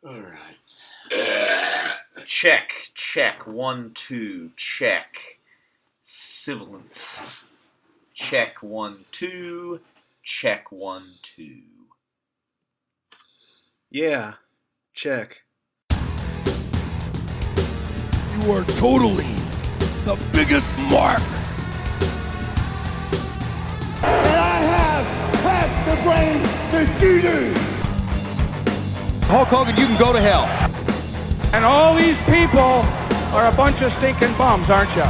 All right. Check. 1, 2. Check. Sibilance. Check 1, 2. Check 1, 2. Yeah. Check. You are totally the biggest mark. And I have half the brains that you do. Hulk Hogan, you can go to hell. And all these people are a bunch of stinking bums, aren't you?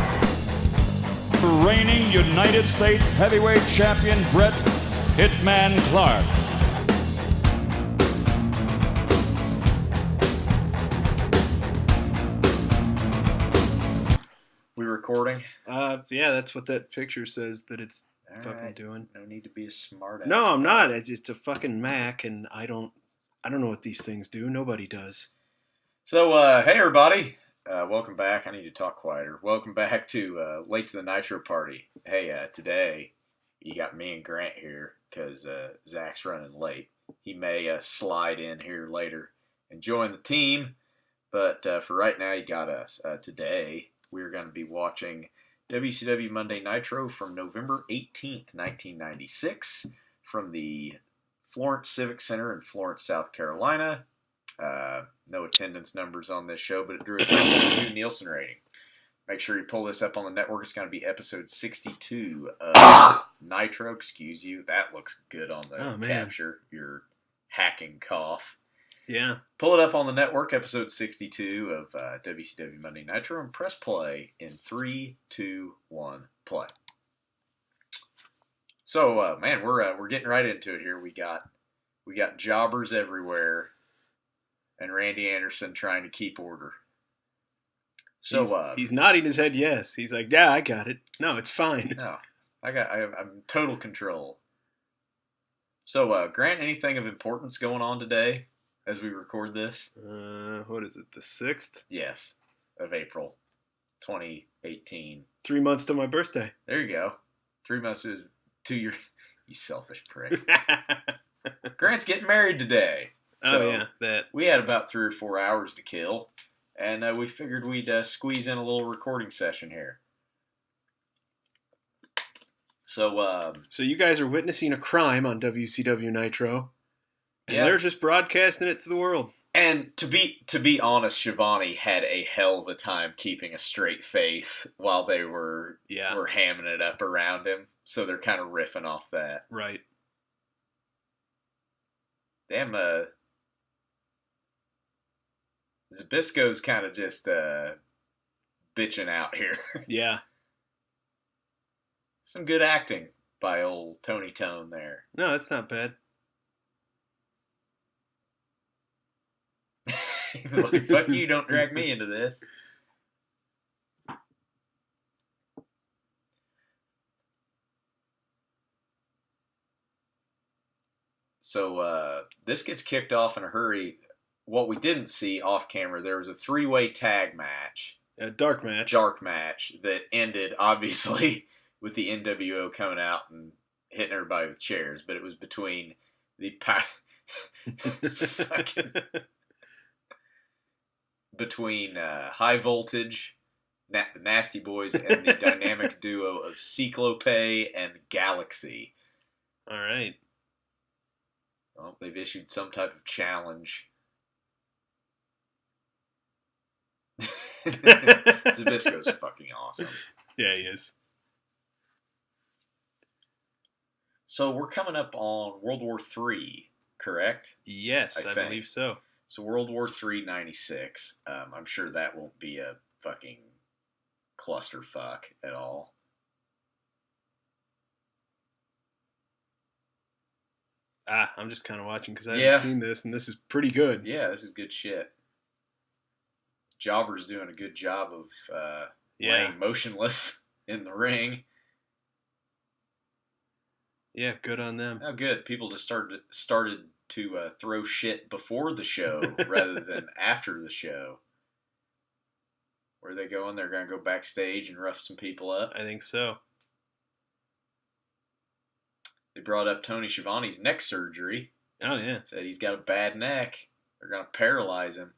Reigning United States Heavyweight Champion Bret Hitman Clark. We recording? Yeah, that's what that picture says that it's All fucking right. doing. No need to be a smart ass. No, I'm not. It's a fucking Mac, and I don't know what these things do. Nobody does. So, hey everybody. Welcome back. I need to talk quieter. Welcome back to Late to the Nitro Party. Hey, today you got me and Grant here because Zach's running late. He may slide in here later and join the team, but for right now, you got us. Today, we're going to be watching WCW Monday Nitro from November 18th, 1996, from the Florence Civic Center in Florence, South Carolina. No attendance numbers on this show, but it drew a 3.2 Nielsen rating. Make sure you pull this up on the network. It's going to be episode 62 of Nitro. Excuse you. That looks good on the capture. Your hacking cough. Yeah. Pull it up on the network, episode 62 of WCW Monday Nitro, and press play in 3, 2, 1, play. So, man, we're getting right into it here. We got jobbers everywhere, and Randy Anderson trying to keep order. So he's nodding his head yes. He's like, yeah, I got it. No, it's fine. No, I'm in total control. So, Grant, anything of importance going on today as we record this? What is it, the 6th? Yes, of April, 2018. 3 months to my birthday. There you go. 3 months to your... You selfish prick. Grant's getting married today. So yeah, that. We had about 3 or 4 hours to kill, and we figured we'd squeeze in a little recording session here. So you guys are witnessing a crime on WCW Nitro, and yeah. they're just broadcasting it to the world. And to be honest, Shivani had a hell of a time keeping a straight face while they were hamming it up around him. So they're kind of riffing off that. Right. Damn, Zabisco's kind of just bitching out here. Yeah. Some good acting by old Tony Tone there. No, that's not bad. He's like, fuck you, don't drag me into this. So this gets kicked off in a hurry. What we didn't see off camera, there was a 3-way tag match. A dark match. Dark match that ended, obviously, with the NWO coming out and hitting everybody with chairs. But it was between the... between High Voltage, the Nasty Boys, and the dynamic duo of Cyclope and Galaxy. All right. Well, they've issued some type of challenge. Zabisco's fucking awesome. Yeah, he is. So we're coming up on World War III, correct? Yes, I believe so. So World War III, 96. I'm sure that won't be a fucking clusterfuck at all. I'm just kind of watching because I haven't seen this, and this is pretty good. Yeah, this is good shit. Jobber's doing a good job of laying motionless in the ring. Yeah, good on them. Oh, good. People just started to throw shit before the show rather than after the show. Where are they going? They're going to go backstage and rough some people up? I think so. They brought up Tony Schiavone's neck surgery. Oh, yeah. Said he's got a bad neck. They're going to paralyze him.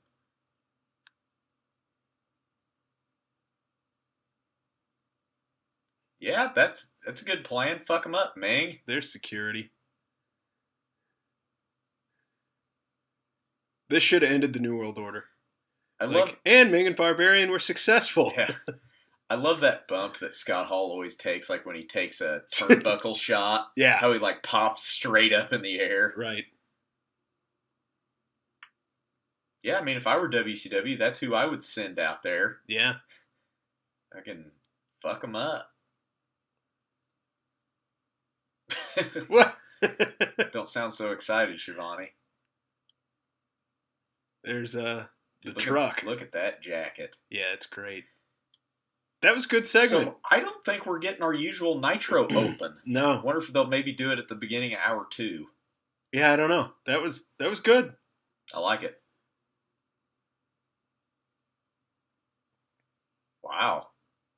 Yeah, that's a good plan. Fuck him up, Ming. There's security. This should have ended the New World Order. And Ming and Barbarian were successful. Yeah. I love that bump that Scott Hall always takes, like when he takes a turnbuckle shot. Yeah. How he like pops straight up in the air. Right. Yeah, I mean, if I were WCW, that's who I would send out there. Yeah. I can fuck them up. What? Don't sound so excited, Shivani. There's the truck. Look at that jacket. Yeah, it's great. That was a good segment. So I don't think we're getting our usual Nitro open. No. I wonder if they'll maybe do it at the beginning of hour 2. Yeah, I don't know. That was good. I like it. Wow.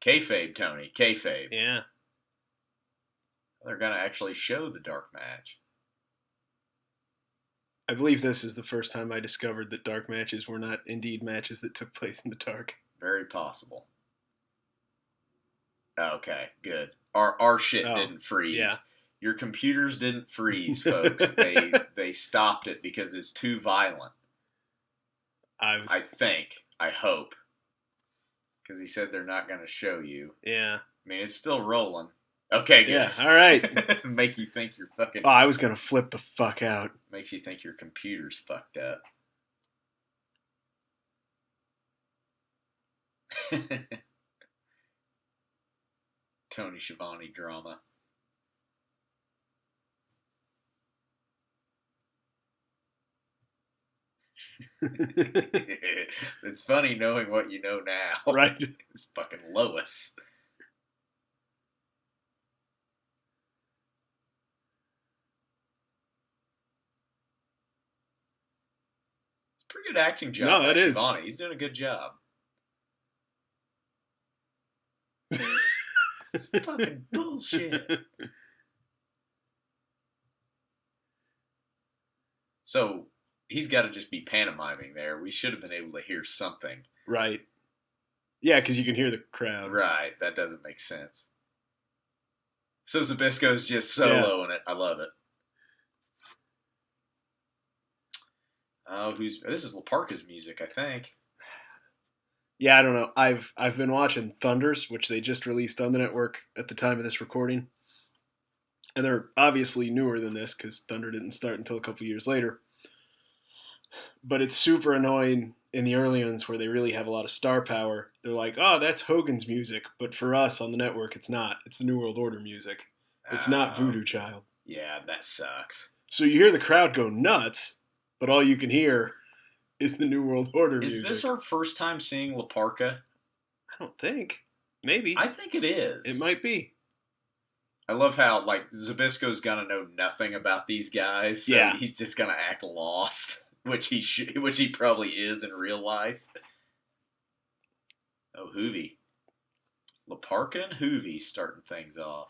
Kayfabe, Tony. Kayfabe. Yeah. They're going to actually show the dark match. I believe this is the first time I discovered that dark matches were not indeed matches that took place in the dark. Very possible. Okay, good. Our shit didn't freeze. Yeah. Your computers didn't freeze, folks. They stopped it because it's too violent. I think. I hope. Because he said they're not going to show you. Yeah. I mean, it's still rolling. Okay, good. Yeah, all right. Make you think you're fucking... Oh, I was going to flip the fuck out. Makes you think your computer's fucked up. Tony Schiavone drama. It's funny knowing what you know now. Right. It's fucking Lois. Pretty good acting job. No, it is. Shivani. He's doing a good job. It's fucking bullshit. So he's got to just be pantomiming there. We should have been able to hear something. Right. Yeah, because you can hear the crowd. Right. That doesn't make sense. So Zbyszko's just soloing it. I love it. Oh, this is Laparca's music, I think. Yeah, I don't know. I've been watching Thunders, which they just released on the network at the time of this recording. And they're obviously newer than this because Thunder didn't start until a couple years later. But it's super annoying in the early ones where they really have a lot of star power. They're like, oh, that's Hogan's music. But for us on the network, it's not. It's the New World Order music. It's not Voodoo Child. Yeah, that sucks. So you hear the crowd go nuts, but all you can hear is the New World Order music. Is this our first time seeing Laparca? I don't think. Maybe. I think it is. It might be. I love how, like, Zbyszko's gonna know nothing about these guys, so he's just gonna act lost, which he probably is in real life. Oh, Hoovy. Laparca and Hoovy starting things off.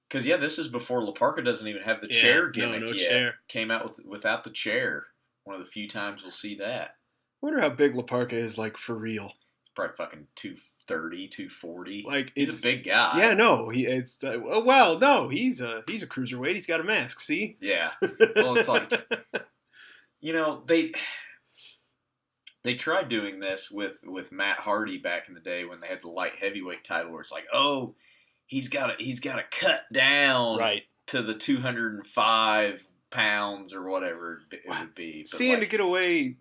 Because, this is before Laparca doesn't even have the chair gimmick no yet. Chair. Came out without the chair. One of the few times we'll see that. I wonder how big Laparca is, like, for real. He's probably fucking 230, 240. Like, he's a big guy. Yeah, no. He's a cruiserweight. He's got a mask, see? Yeah. Well, it's like, they tried doing this with Matt Hardy back in the day when they had the light heavyweight title where it's like, oh, he's got to cut down to the 205 pounds or whatever it would be. But See, and to get away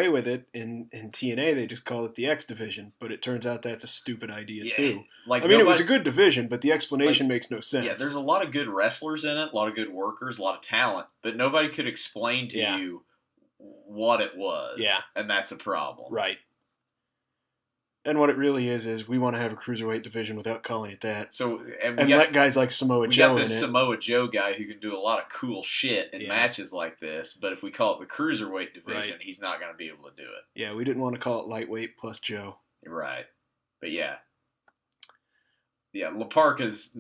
with it in TNA, they just call it the X division, but it turns out that's a stupid idea too. Like, it was a good division, but the explanation makes no sense. Yeah, there's a lot of good wrestlers in it, a lot of good workers, a lot of talent, but nobody could explain to you what it was. Yeah. And that's a problem. Right. And what it really is we want to have a cruiserweight division without calling it that. So let guys like Samoa Joe in it. We got this Samoa Joe guy who can do a lot of cool shit in matches like this, but if we call it the cruiserweight division, he's not going to be able to do it. Yeah, we didn't want to call it lightweight plus Joe. Right. But yeah, Laparca's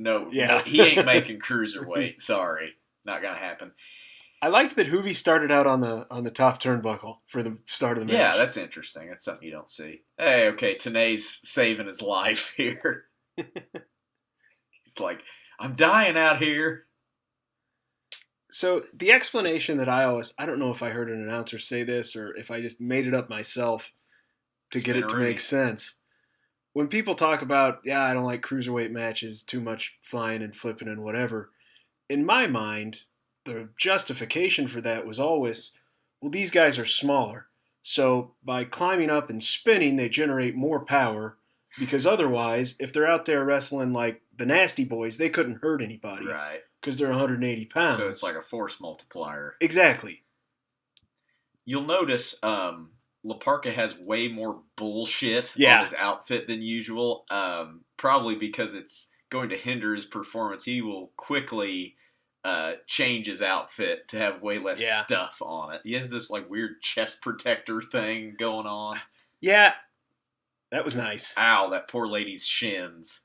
he ain't making cruiserweight. Sorry, not going to happen. I liked that Hoovy started out on the top turnbuckle for the start of the match. Yeah, that's interesting. That's something you don't see. Hey, okay, Tenay's saving his life here. He's like, I'm dying out here. So the explanation that I don't know if I heard an announcer say this or if I just made it up myself to get it to make sense. When people talk about, I don't like cruiserweight matches, too much flying and flipping and whatever, in my mind, the justification for that was always, well, these guys are smaller. So by climbing up and spinning, they generate more power because otherwise, if they're out there wrestling like the Nasty Boys, they couldn't hurt anybody. Right. Because they're 180 pounds. So it's like a force multiplier. Exactly. You'll notice Laparca has way more bullshit on his outfit than usual. Probably because it's going to hinder his performance. He will quickly change his outfit to have way less stuff on it. He has this like weird chest protector thing going on. Yeah, that was nice. Ow, that poor lady's shins.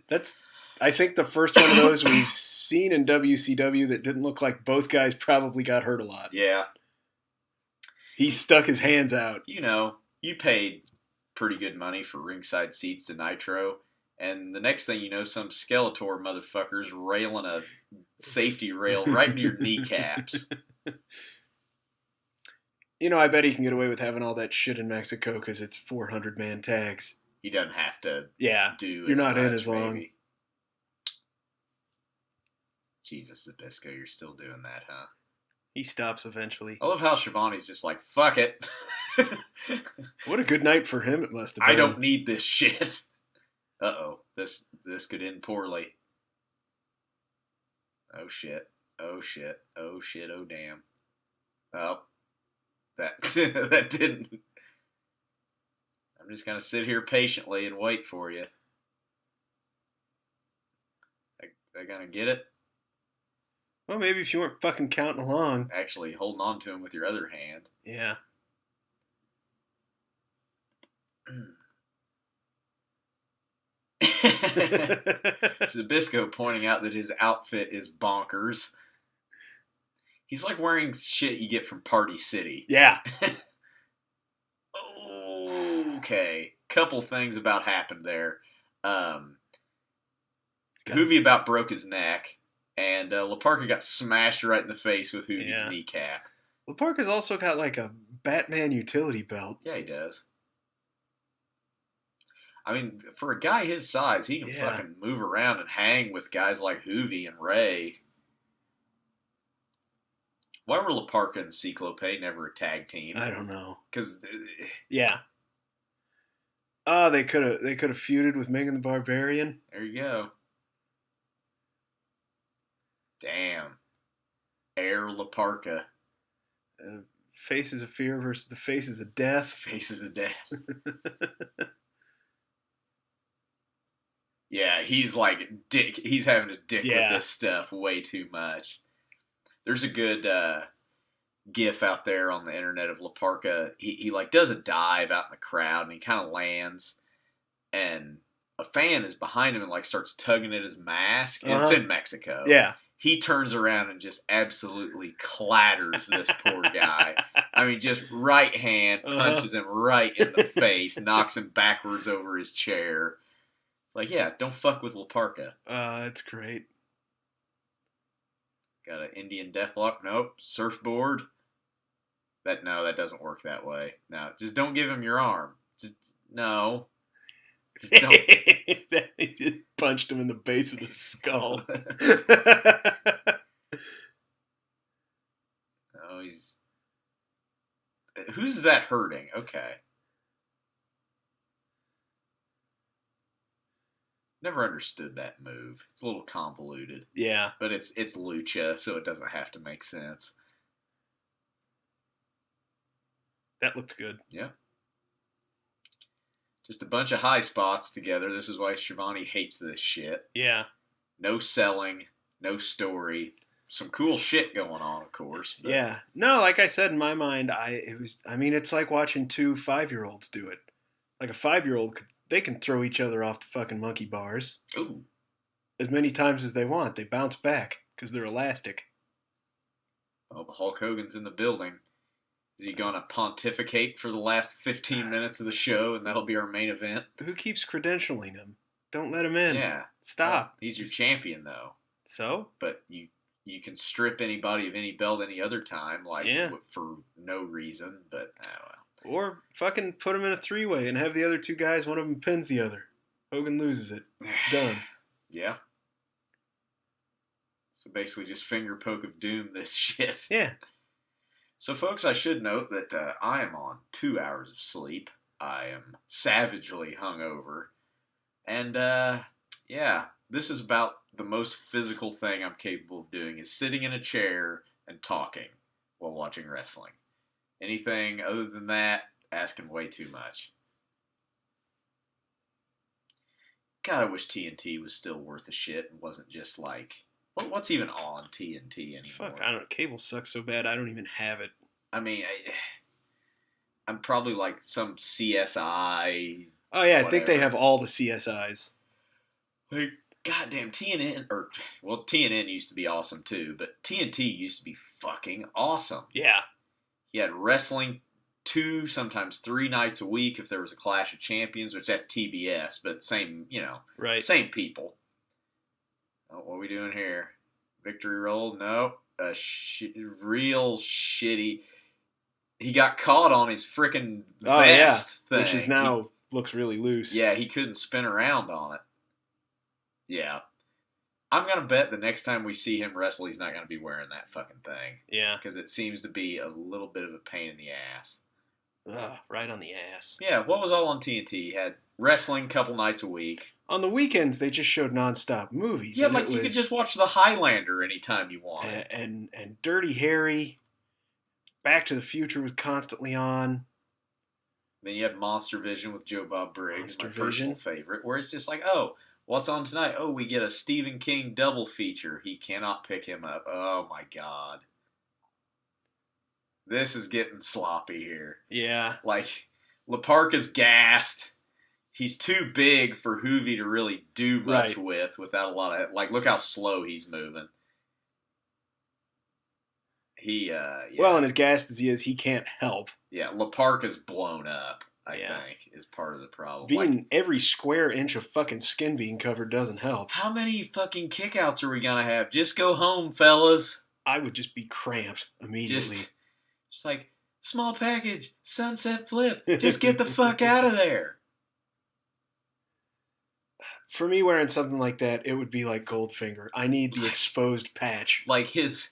That's, I think, the first one of those we've seen in WCW that didn't look like both guys probably got hurt a lot. Yeah. He stuck his hands out. You know, you paid pretty good money for ringside seats to Nitro. And the next thing you know, some Skeletor motherfucker's railing a safety rail right into your kneecaps. You know, I bet he can get away with having all that shit in Mexico because it's 400-man tags. He doesn't have to do you're not in as long. Maybe. Jesus, Zbyszko, you're still doing that, huh? He stops eventually. I love how Shivani's just like, fuck it. What a good night for him it must have been. I don't need this shit. Uh-oh, this could end poorly. Oh shit, oh shit, oh shit, oh damn. Oh, that didn't. I'm just gonna sit here patiently and wait for you. I gonna get it? Well, maybe if you weren't fucking counting along. Actually, holding on to him with your other hand. Yeah. Zbyszko pointing out that his outfit is bonkers. He's like wearing shit you get from Party City. Yeah. Okay. Couple things about happened there. Hoovy about broke his neck, and Laparca got smashed right in the face with Hoovy's kneecap. Laparca's also got like a Batman utility belt. Yeah, he does. I mean, for a guy his size, he can fucking move around and hang with guys like Hoovy and Ray. Why were Laparca and Cyclope never a tag team? I don't know. Because they could have feuded with Ming and the Barbarian. There you go. Damn. Air Laparca. Faces of Fear versus the Faces of Death. Faces of Death. Yeah, he's like he's having a dick with this stuff way too much. There's a good gif out there on the internet of Laparca. He like does a dive out in the crowd and he kind of lands, and a fan is behind him and like starts tugging at his mask. It's in Mexico. Yeah. He turns around and just absolutely clatters this poor guy. I mean, just right hand punches him right in the face, knocks him backwards over his chair. Like, yeah, don't fuck with Laparca. That's great. Got an Indian deathlock? Nope. Surfboard? That doesn't work that way. No, just don't give him your arm. Just don't. He just punched him in the base of the skull. Oh, who's that hurting? Okay. Never understood that move. It's a little convoluted. Yeah. But it's lucha, so it doesn't have to make sense. That looked good. Yeah. Just a bunch of high spots together. This is why Shivani hates this shit. Yeah. No selling, no story. Some cool shit going on, of course. But. Yeah. No, like I said, in my mind, it's like watching two 5-year-olds do it. Like a 5-year-old, they can throw each other off the fucking monkey bars. Ooh. As many times as they want. They bounce back because they're elastic. Well, Hulk Hogan's in the building. Is he going to pontificate for the last 15 minutes of the show, and that'll be our main event? Who keeps credentialing him? Don't let him in. Yeah. Stop. Well, he's your champion, though. So? But you can strip anybody of any belt any other time, for no reason, but well. Or fucking put him in a three-way and have the other two guys, one of them pins the other. Hogan loses it. Done. Yeah. So basically just finger poke of doom this shit. Yeah. So folks, I should note that I am on 2 hours of sleep. I am savagely hungover. And, this is about the most physical thing I'm capable of doing is sitting in a chair and talking while watching wrestling. Anything other than that, asking way too much. God, I wish TNT was still worth a shit and wasn't just like, what's even on TNT anymore? Fuck, I don't know. Cable sucks so bad I don't even have it. I mean, I'm probably like some CSI. Oh, yeah, I think they have all the CSIs. Like, goddamn, TNN used to be awesome too, but TNT used to be fucking awesome. Yeah. You had wrestling 2, sometimes 3 nights a week if there was a Clash of Champions, which that's TBS, but same, right. Same people. Oh, what are we doing here? Victory roll? Nope. Real shitty. He got caught on his freaking vest thing. Which is now looks really loose. Yeah, he couldn't spin around on it. Yeah. I'm going to bet the next time we see him wrestle, he's not going to be wearing that fucking thing. Yeah. Because it seems to be a little bit of a pain in the ass. Ugh, right on the ass. Yeah, what was all on TNT? You had wrestling a couple nights a week. On the weekends, they just showed nonstop movies. Yeah, like you could just watch The Highlander anytime you wanted. And Dirty Harry. Back to the Future was constantly on. Then you had Monster Vision with Joe Bob Briggs, Monster my personal favorite, where it's just like, oh, what's on tonight? Oh, we get a Stephen King double feature. He cannot pick him up. Oh, my God. This is getting sloppy here. Yeah. Like, La Park is gassed. He's too big for Hoovy to really do much without a lot of... Like, look how slow he's moving. Well, and as gassed as he is, he can't help. Yeah, La Park is blown up, I think, is part of the problem. Being every square inch of fucking skin being covered doesn't help. How many fucking kickouts are we going to have? Just go home, fellas. I would just be cramped immediately. Just like, small package, sunset flip. Just get the fuck out of there. For me, wearing something like that, it would be like Goldfinger. I need the exposed patch. Like his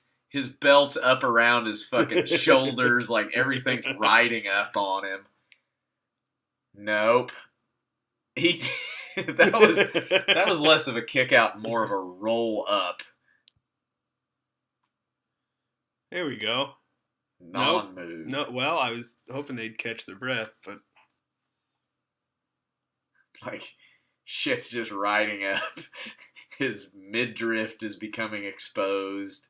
belt's up around his fucking shoulders, like everything's riding up on him. Nope. That was less of a kick out, more of a roll up. There we go. Non-move. No, well, I was hoping they'd catch their breath, but like shit's just riding up. His midriff is becoming exposed.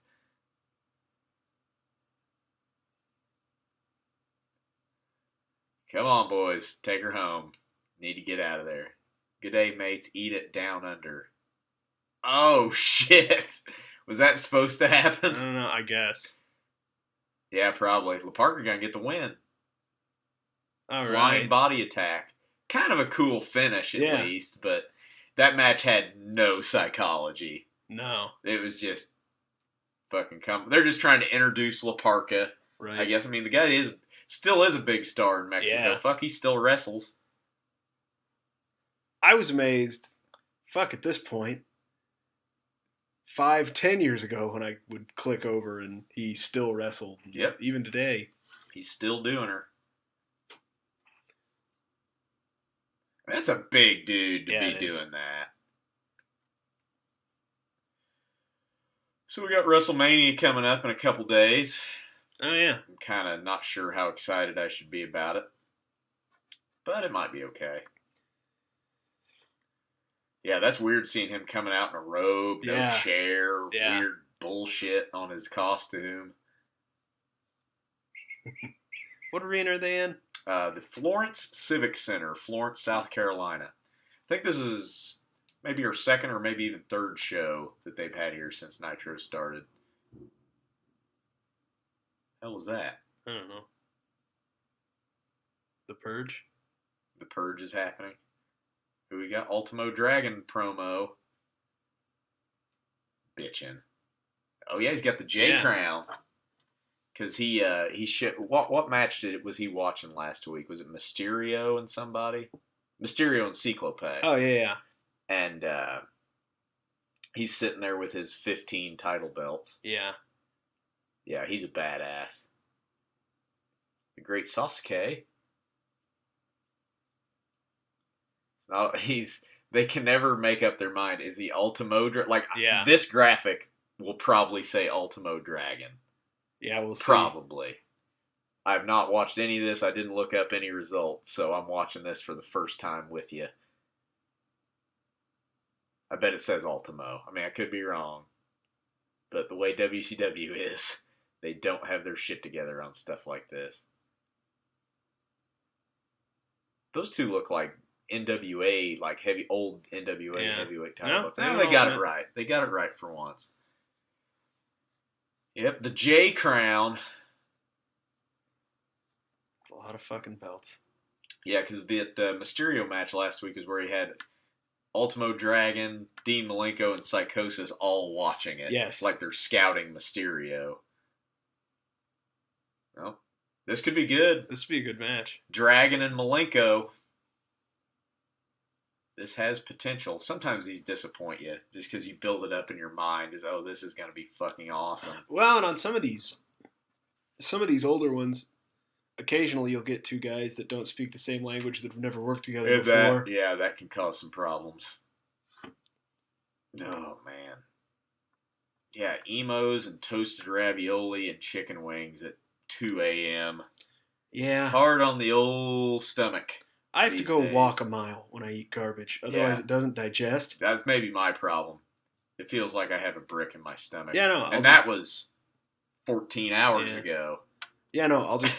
Come on, boys. Take her home. Need to get out of there. Good day, mates. Eat it down under. Oh, shit. Was that supposed to happen? I don't know, I guess. Yeah, probably. La Parker gonna get the win. All Flying right. body attack. Kind of a cool finish, at least, but that match had no psychology. No. It was just fucking they're just trying to introduce La Parka. Right. I guess. I mean, the guy still is a big star in Mexico. Yeah. Fuck, he still wrestles. I was amazed. Fuck, at this point, 5-10 years ago when I would click over and he still wrestled. Yep. Even today. He's still doing her. That's a big dude to be doing that. So we got WrestleMania coming up in a couple days. Oh, yeah. I'm kind of not sure how excited I should be about it. But it might be okay. Yeah, that's weird seeing him coming out in a robe, no chair, weird bullshit on his costume. What arena are they in? The Florence Civic Center, Florence, South Carolina. I think this is maybe our second or maybe even third show that they've had here since Nitro started. hell was that? I don't know. The Purge? The Purge is happening. Who we got? Ultimo Dragon promo. Bitchin'. Oh yeah, he's got the J crown. Because he what match was he watching last week? Was it Mysterio and somebody? Mysterio and Cyclope. Oh yeah. And he's sitting there with his 15 title belts. Yeah. Yeah, he's a badass. The great Sasuke. They can never make up their mind. Is he Ultimo Dragon? This graphic will probably say Ultimo Dragon. Yeah, we'll see. Probably. I've not watched any of this. I didn't look up any results, so I'm watching this for the first time with you. I bet it says Ultimo. I mean, I could be wrong. But the way WCW is, they don't have their shit together on stuff like this. Those two look like NWA, like old NWA heavyweight title belts. They got it right. They got it right for once. Yep, the J crown. It's a lot of fucking belts. Yeah, because the Mysterio match last week is where he had Ultimo Dragon, Dean Malenko, and Psychosis all watching it. Yes. Like they're scouting Mysterio. Well, this could be good. This would be a good match. Dragon and Malenko. This has potential. Sometimes these disappoint you just because you build it up in your mind as, oh, this is going to be fucking awesome. Well, and on some of these older ones, occasionally you'll get two guys that don't speak the same language that have never worked together before. That can cause some problems. Oh, man. Yeah, emos and toasted ravioli and chicken wings at 2 a.m. Yeah. Hard on the old stomach. I have to go walk a mile when I eat garbage. Otherwise, it doesn't digest. That's maybe my problem. It feels like I have a brick in my stomach. Yeah, no. That was 14 hours ago. Yeah, no, I'll just...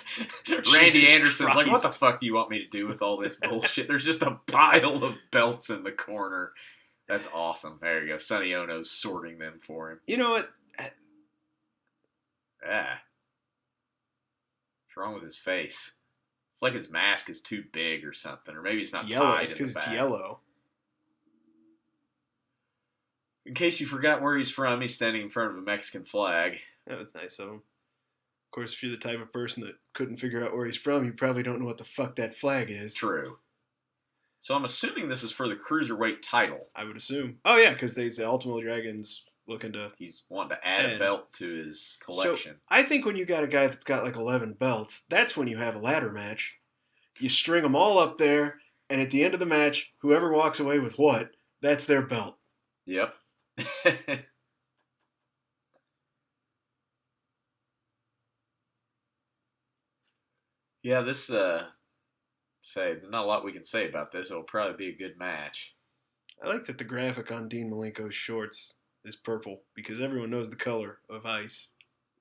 Randy Anderson's like, what the fuck do you want me to do with all this bullshit? There's just a pile of belts in the corner. That's awesome. There you go. Sonny Ono's sorting them for him. You know what? What's wrong with his face? It's like his mask is too big or something. Or maybe it's not yellow. tied. It's because it's yellow. In case you forgot where he's from, he's standing in front of a Mexican flag. That was nice of him. Of course, if you're the type of person that couldn't figure out where he's from, you probably don't know what the fuck that flag is. True. So I'm assuming this is for the Cruiserweight title. I would assume. Oh, yeah, because the Ultimo Dragon's looking to... He's wanting to add a belt to his collection. So, I think when you got a guy that's got like 11 belts, that's when you have a ladder match. You string them all up there, and at the end of the match, whoever walks away with what, that's their belt. Yep. Yeah, this, not a lot we can say about this. It'll probably be a good match. I like that the graphic on Dean Malenko's shorts is purple, because everyone knows the color of ice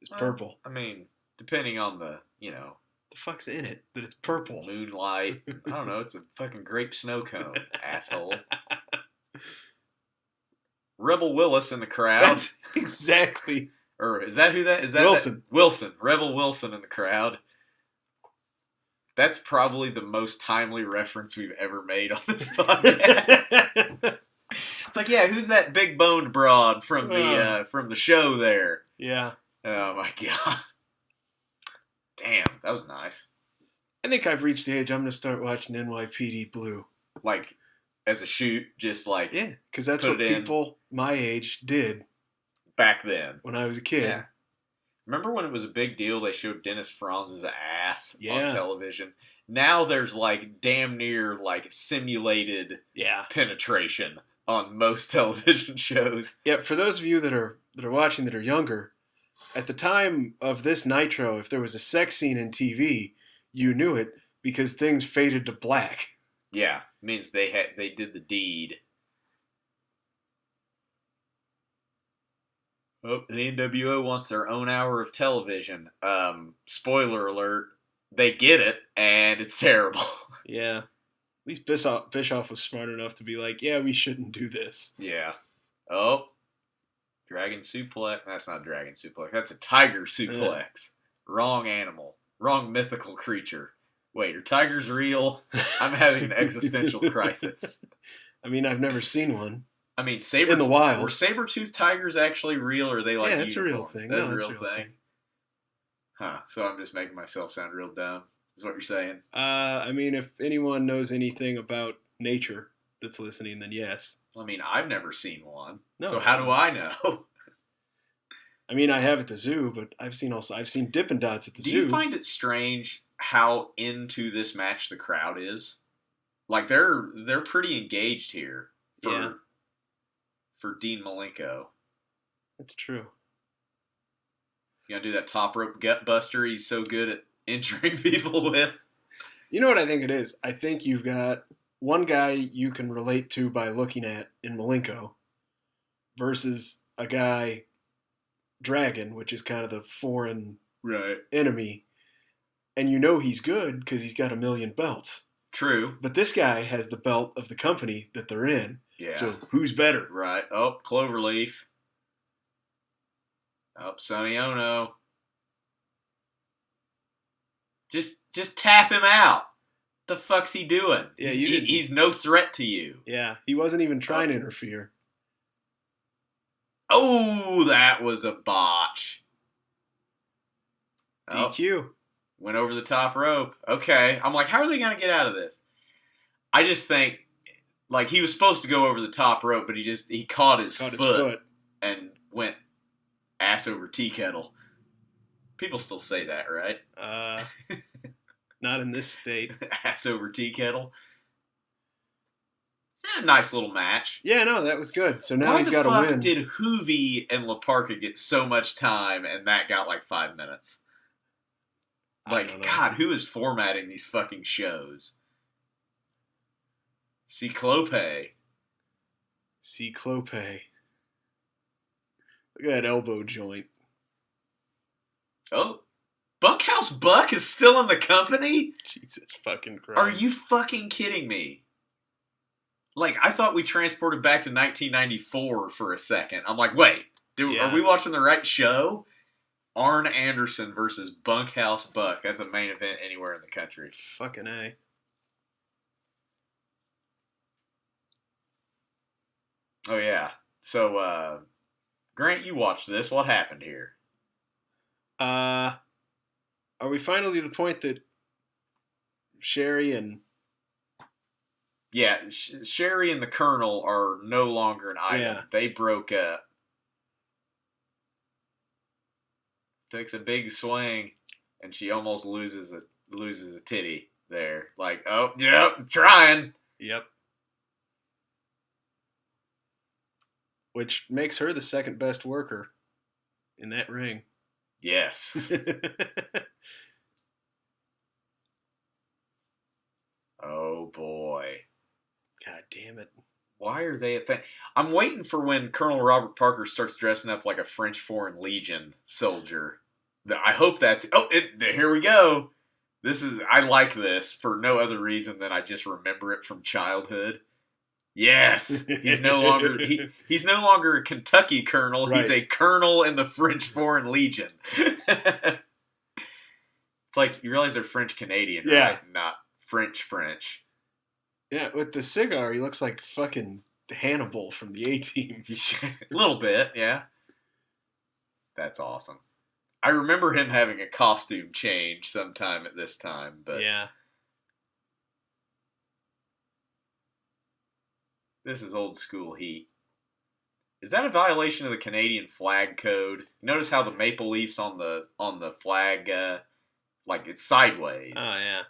is purple. I mean, depending on the fuck's in it that it's purple? Moonlight. I don't know. It's a fucking grape snow cone, asshole. Rebel Willis in the crowd. That's exactly. Or is that who that is? That Wilson. Wilson. Rebel Wilson in the crowd. That's probably the most timely reference we've ever made on this podcast. It's like, yeah, who's that big boned broad from the show there? Yeah. Oh my god. Damn, that was nice. I think I've reached the age I'm going to start watching NYPD Blue. Like, as a shoot, just like... Yeah, because that's what people my age did. Back then. When I was a kid. Yeah. Remember when it was a big deal they showed Dennis Franz's ass on television? Now there's like damn near like simulated penetration on most television shows. Yeah, for those of you that are watching that are younger, at the time of this Nitro, if there was a sex scene in TV, you knew it because things faded to black. Yeah, means they did the deed. Oh, the NWO wants their own hour of television. Spoiler alert, they get it, and it's terrible. Yeah. At least Bischoff was smart enough to be like, yeah, we shouldn't do this. Yeah. Oh. Dragon suplex. That's not dragon suplex. That's a tiger suplex. Wrong animal. Wrong mythical creature. Wait, are tigers real? I'm having an existential crisis. I mean, I've never seen one. I mean, in the wild. Were saber-toothed tigers actually real, or are they like yeah, it's unicorns? a real thing. That's No, a it's real thing. Huh. So I'm just making myself sound real dumb, is what you're saying? I mean, if anyone knows anything about nature that's listening, then yes. I mean, I've never seen one. No, so how do I know? I mean, I have at the zoo, but I've seen Dippin' Dots at the zoo. Do you find it strange how into this match the crowd is? Like, they're pretty engaged here for Dean Malenko. That's true. You gonna do that top rope gut buster he's so good at injuring people with? You know what I think it is? I think you've got one guy you can relate to by looking at in Malenko versus a guy, Dragon, which is kind of the foreign enemy. And you know he's good because he's got 1 million belts. True. But this guy has the belt of the company that they're in. Yeah. So who's better? Right. Oh, Cloverleaf. Oh, Sonny Ono. Just tap him out. The fuck's he doing? Yeah, he's no threat to you. Yeah, he wasn't even trying to interfere. Oh, that was a botch. DQ. Went over the top rope. Okay. I'm like, how are they going to get out of this? I just think, like, he was supposed to go over the top rope, but he caught his foot and went ass over tea kettle. People still say that, right? Not in this state. Ass over tea kettle. Nice little match. Yeah, no, that was good. So now he's got to win. Why the fuck did Hoovy and La Parka get so much time and that got like 5 minutes? Like, God, who is formatting these fucking shows? Ciclope. Look at that elbow joint. Oh, Bunkhouse Buck is still in the company? Jesus fucking Christ. Are you fucking kidding me? Like, I thought we transported back to 1994 for a second. I'm like, wait, are we watching the right show? Arn Anderson versus Bunkhouse Buck. That's a main event anywhere in the country. Fucking A. Oh, yeah. So, Grant, you watched this. What happened here? Are we finally to the point that Sherry and... Yeah, Sherry and the Colonel are no longer an item. Yeah. They broke up. Takes a big swing, and she almost loses a titty there. Like, oh, yep, trying. Yep. Which makes her the second best worker in that ring. Yes. Oh, boy. God damn it. Why are they a thing? I'm waiting for when Colonel Robert Parker starts dressing up like a French Foreign Legion soldier. I hope that's... Oh, here we go. I like this for no other reason than I just remember it from childhood. Yes, he's no longer a Kentucky colonel. Right. He's a colonel in the French Foreign Legion. It's like you realize they're French Canadian, right? Not French. Yeah, with the cigar, he looks like fucking Hannibal from the A-Team. A little bit, yeah. That's awesome. I remember him having a costume change sometime at this time, but yeah. This is old school heat. Is that a violation of the Canadian flag code? Notice how the maple leafs on the flag, like it's sideways. Oh yeah.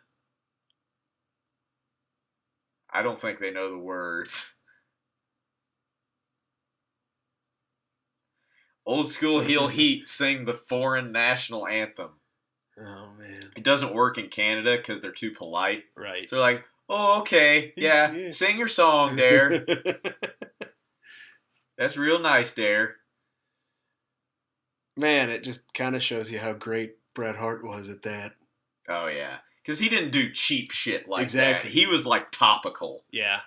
I don't think they know the words. Old school heel heat sing the foreign national anthem. Oh man. It doesn't work in Canada because they're too polite. Right. So they're like, oh, okay, yeah, sing your song there. That's real nice there. Man, it just kind of shows you how great Bret Hart was at that. Oh, yeah. Because he didn't do cheap shit like Exactly. that. He was, like, topical. Yeah.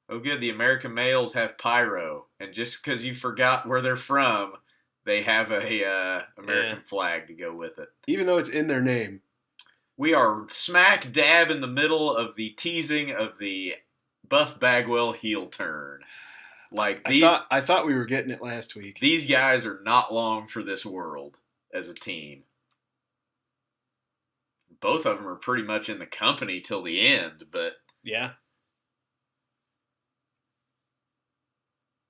Oh, good, the American males have pyro. And just because you forgot where they're from, they have a American flag to go with it. Even though it's in their name. We are smack dab in the middle of the teasing of the Buff Bagwell heel turn. Like I thought we were getting it last week. These guys are not long for this world as a team. Both of them are pretty much in the company till the end, but yeah.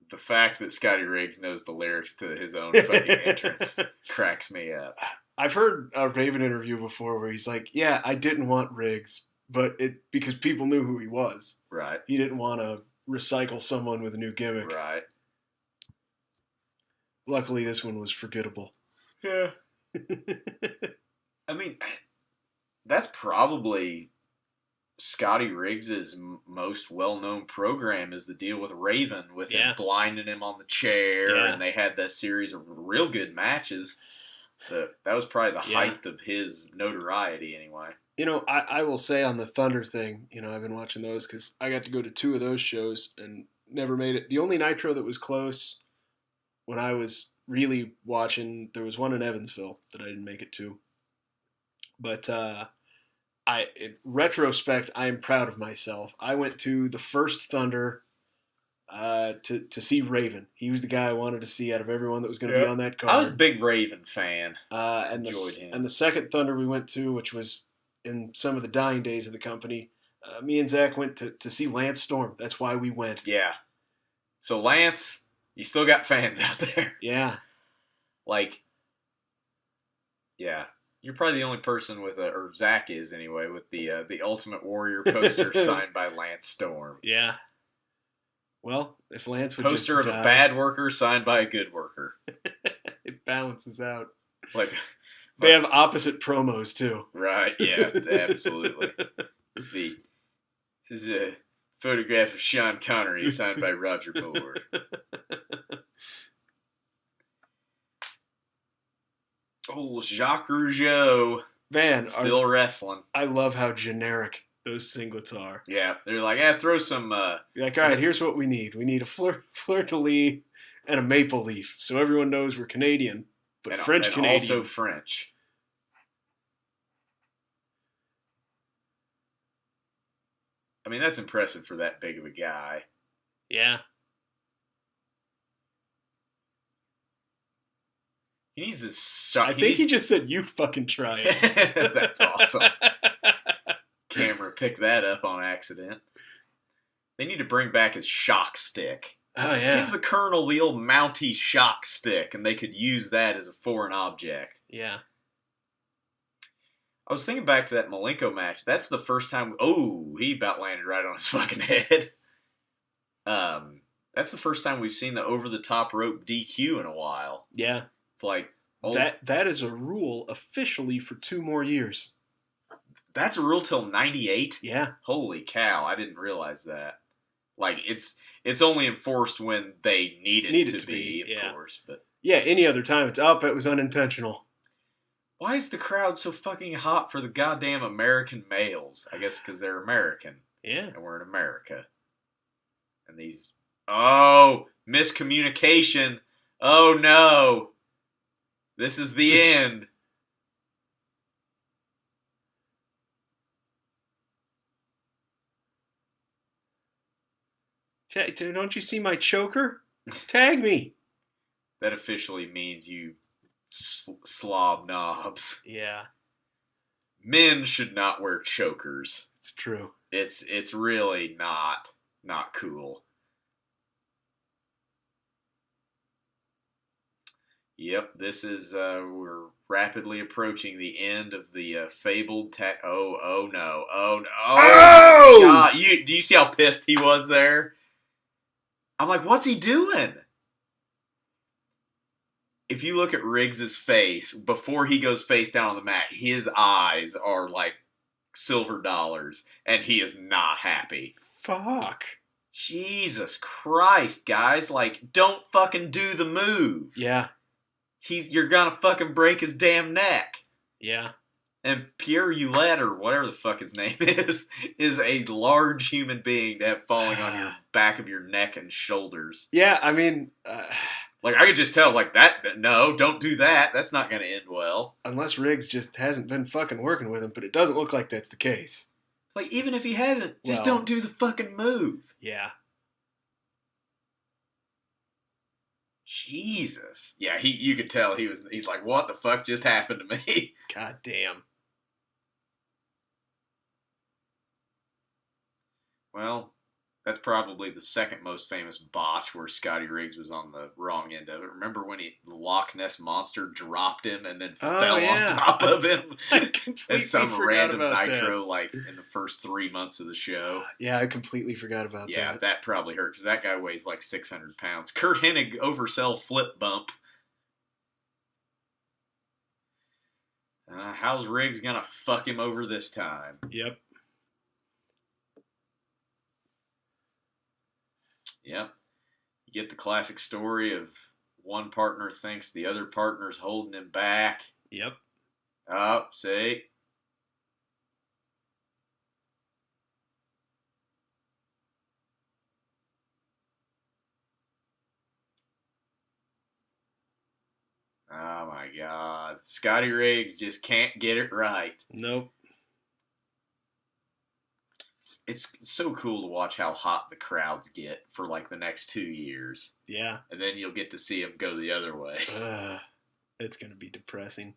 The fact that Scotty Riggs knows the lyrics to his own fucking entrance cracks me up. I've heard a Raven interview before where he's like, yeah, I didn't want Riggs, but because people knew who he was. Right. He didn't want to recycle someone with a new gimmick. Right. Luckily, this one was forgettable. Yeah. I mean, that's probably Scotty Riggs' most well-known program is the deal with Raven, with him blinding him on the chair, and they had that series of real good matches. That was probably the height of his notoriety anyway. You know, I will say on the Thunder thing, you know, I've been watching those because I got to go to 2 of those shows and never made it. The only Nitro that was close when I was really watching, there was one in Evansville that I didn't make it to. But in retrospect, I am proud of myself. I went to the first Thunder to see Raven. He was the guy I wanted to see out of everyone that was going to be on that card. I was a big Raven fan. And the second Thunder we went to, which was in some of the dying days of the company, me and Zach went to see Lance Storm. That's why we went. Yeah. So Lance, you still got fans out there. Yeah. Like, yeah. You're probably the only person or Zach is anyway, with the Ultimate Warrior poster signed by Lance Storm. Yeah. Well, if Lance would poster just of a bad worker signed by a good worker. It balances out. Like they have opposite promos too. Right? Yeah, absolutely. This is a photograph of Sean Connery signed by Roger Moore. Oh, Jacques Rougeau. Man, still wrestling. I love how generic those singlets are. Yeah, they're like, throw some... You're like, all right, here's what we need. We need a fleur-de-lis and a maple leaf, so everyone knows we're Canadian, but French-Canadian. Also French. I mean, that's impressive for that big of a guy. Yeah. He needs this... I think he just said, you fucking try it. That's awesome. Camera picked that up on accident. They need to bring back his shock stick. Oh, yeah. Give the Colonel the old Mountie shock stick, and they could use that as a foreign object. Yeah. I was thinking back to that Malenko match. That's the first time... Oh, he about landed right on his fucking head. That's the first time we've seen the over-the-top rope DQ in a while. Yeah. It's like... That is a rule officially for 2 more years. That's a rule till 98? Yeah. Holy cow, I didn't realize that. Like, it's only enforced when they need it to be, of course. But yeah, any other time it's up, it was unintentional. Why is the crowd so fucking hot for the goddamn American males? I guess because they're American. Yeah. And we're in America. And these... Oh, miscommunication. Oh, no. This is the end. Don't you see my choker? Tag me. That officially means you slob knobs. Yeah. Men should not wear chokers. It's true. It's really not cool. Yep, this is we're rapidly approaching the end of the fabled tag. Oh no! Oh no! Oh! God, do you see how pissed he was there? I'm like, what's he doing? If you look at Riggs' face before he goes face down on the mat, his eyes are like silver dollars, and he is not happy. Fuck. Jesus Christ, guys! Like, don't fucking do the move. Yeah. You're gonna fucking break his damn neck. Yeah. And Pierre Ouellette, or whatever the fuck his name is a large human being to have falling on your back of your neck and shoulders. Yeah, I mean... Like, I could just tell, like, no, don't do that. That's not going to end well. Unless Riggs just hasn't been fucking working with him, but it doesn't look like that's the case. Like, even if he hasn't, just Well, don't do the fucking move. Yeah. Jesus. Yeah, you could tell he's like, what the fuck just happened to me? God damn. Well, that's probably the second most famous botch where Scotty Riggs was on the wrong end of it. Remember when the Loch Ness Monster dropped him and then fell on top of him? I completely at some forgot random about Nitro, that. like in the first 3 months of the show. Yeah, I completely forgot about Yeah, that. that probably hurt because that guy weighs like 600 pounds. Kurt Hennig oversell flip bump. How's Riggs going to fuck him over this time? Yep. Yep. You get the classic story of one partner thinks the other partner's holding him back. Yep. Oh, see? Oh my God. Scotty Riggs just can't get it right. Nope. It's so cool to watch how hot the crowds get for like the next 2 years. Yeah. And then you'll get to see them go the other way. It's going to be depressing.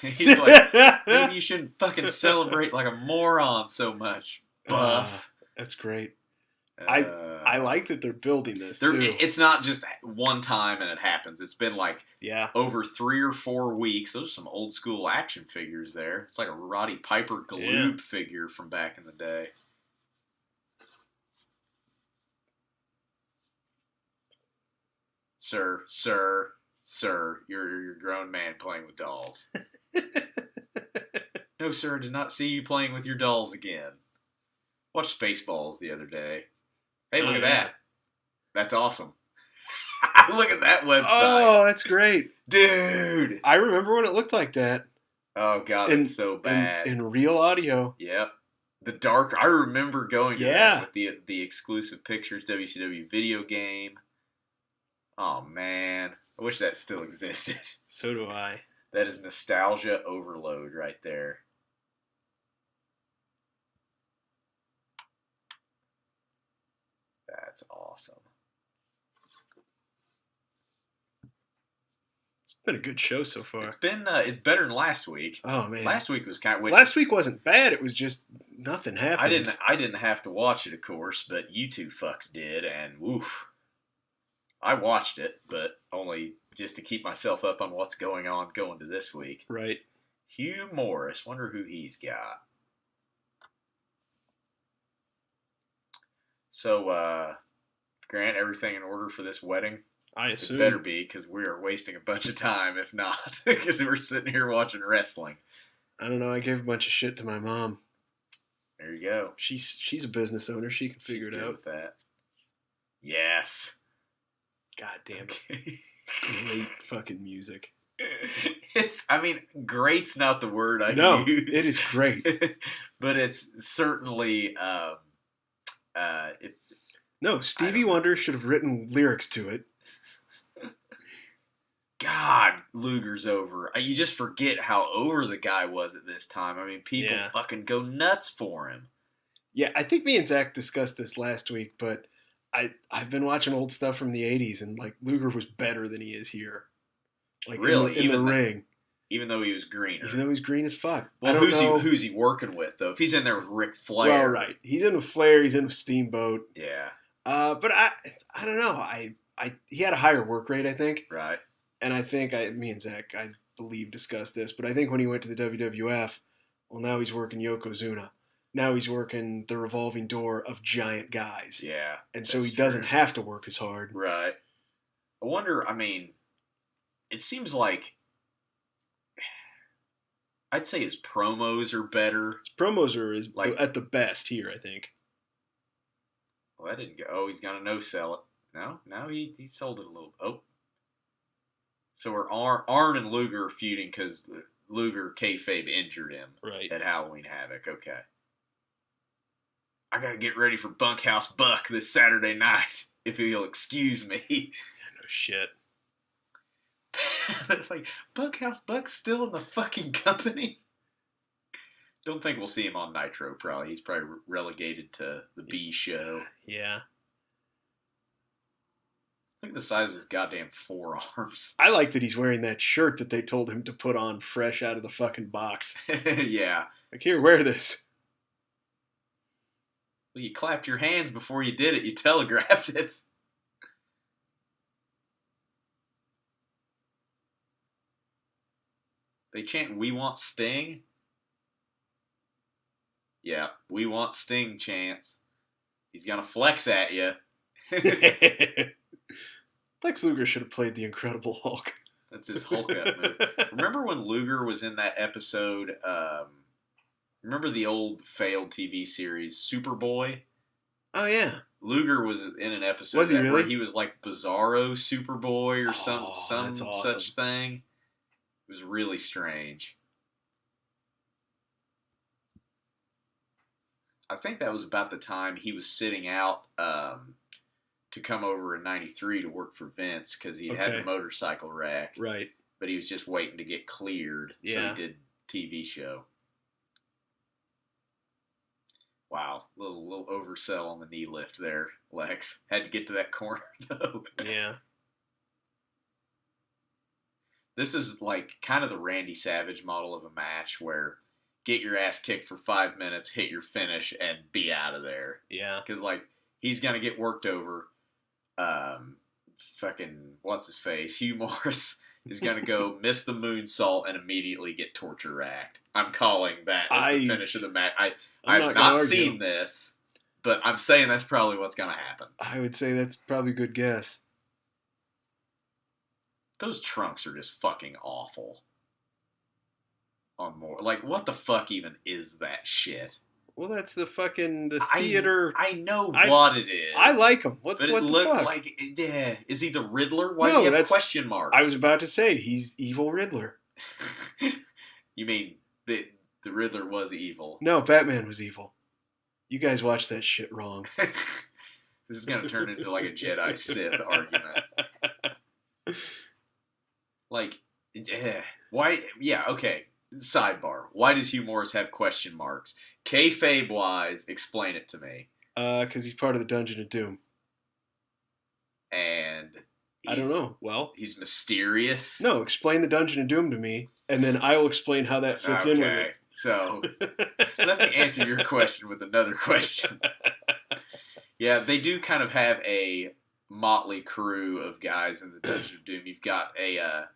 He's like, maybe you shouldn't fucking celebrate like a moron so much, buff. That's great. I like that they're building this, too. It's not just one time and it happens. It's been like over 3 or 4 weeks. Those are some old school action figures there. It's like a Roddy Piper Galoob figure from back in the day. Sir, you're a grown man playing with dolls. No, sir, I did not see you playing with your dolls again. Watched Spaceballs the other day. Hey, look at that. That's awesome. Look at that website. Oh, that's great. Dude. I remember when it looked like that. Oh, God, it's so bad. In real audio. Yep. The dark, I remember going to that with the exclusive pictures, WCW video game. Oh, man. I wish that still existed. So do I. That is nostalgia overload right there. That's awesome. It's been a good show so far. It's better than last week. Oh man, last week was kind of. Last week wasn't bad. It was just nothing happened. I didn't have to watch it, of course, but you two fucks did, and woof. I watched it, but only just to keep myself up on what's going on going to this week. Right. Hugh Morris. Wonder who he's got. So, Grant, everything in order for this wedding? I assume. It better be, because we are wasting a bunch of time, if not, because we're sitting here watching wrestling. I don't know. I gave a bunch of shit to my mom. There you go. She's a business owner. She can figure it out. With that. Yes. God damn it. Okay. Great fucking music. Great's not the word I use. It is great. But it's certainly, no, Stevie Wonder should have written lyrics to it. God, Luger's over. You just forget how over the guy was at this time. I mean, people fucking go nuts for him. Yeah, I think me and Zach discussed this last week, but I've been watching old stuff from the 80s, and like Luger was better than he is here. Like really, in the ring. Even though he was greener. Even though he's green as fuck. Well, who's he working with, though? If he's in there with Ric Flair. Well, right. He's in with Flair. He's in with Steamboat. Yeah. But I don't know. He had a higher work rate, I think. Right. And I think me and Zach, I believe, discussed this. But I think when he went to the WWF, well, now he's working Yokozuna. Now he's working the revolving door of giant guys. Yeah. And so he doesn't have to work as hard. Right. I wonder, it seems like I'd say his promos are better. His promos are at the best here, I think. Well, that didn't go. Oh, he's going to no-sell it. No, he sold it a little. Oh. So are Arn and Luger feuding because Luger kayfabe injured him at Halloween Havoc. Okay. I got to get ready for Bunkhouse Buck this Saturday night, if he'll excuse me. No shit. It's like, Bunkhouse Buck's still in the fucking company? Don't think we'll see him on Nitro, probably. He's probably relegated to the B show. Yeah. Look at the size of his goddamn forearms. I like that he's wearing that shirt that they told him to put on fresh out of the fucking box. Yeah. Like, here, wear this. Well, you clapped your hands before you did it. You telegraphed it. They chant, "We want Sting." Yeah, "We want Sting" chants. He's going to flex at you. Lex Luger should have played the Incredible Hulk. That's his Hulk up move. Remember when Luger was in that episode? Remember the old failed TV series Superboy? Oh yeah, Luger was in an episode. Was he really? Where he was like Bizarro Superboy or some awesome. such thing. It was really strange. I think that was about the time he was sitting out to come over in '93 to work for Vince because he had the motorcycle wreck. Right. But he was just waiting to get cleared. Yeah. So he did TV show. Wow. Little oversell on the knee lift there, Lex. Had to get to that corner, though. Yeah. This is like kind of the Randy Savage model of a match where get your ass kicked for 5 minutes, hit your finish, and be out of there. Yeah. Because, like, he's going to get worked over. Fucking, what's his face? Hugh Morris is going to go miss the moonsault and immediately get torture racked. I'm calling that as the finish of the match. I've not seen this, but I'm saying that's probably what's going to happen. I would say that's probably a good guess. Those trunks are just fucking awful. On more, like, what the fuck even is that shit? Well, that's the theater. I know what it is. I like him. What but the it looked fuck? like, yeah. Is he the Riddler? Why do you have question marks? I was about to say he's evil Riddler. You mean the Riddler was evil? No, Batman was evil. You guys watched that shit wrong. This is gonna turn into like a Jedi Sith argument. Like, why? Yeah, okay. Sidebar. Why does Hugh Morris have question marks? Kayfabe wise, explain it to me. Because he's part of the Dungeon of Doom. And I don't know. Well, he's mysterious. No, explain the Dungeon of Doom to me, and then I will explain how that fits in with it. So let me answer your question with another question. Yeah, they do kind of have a motley crew of guys in the Dungeon of Doom. You've got a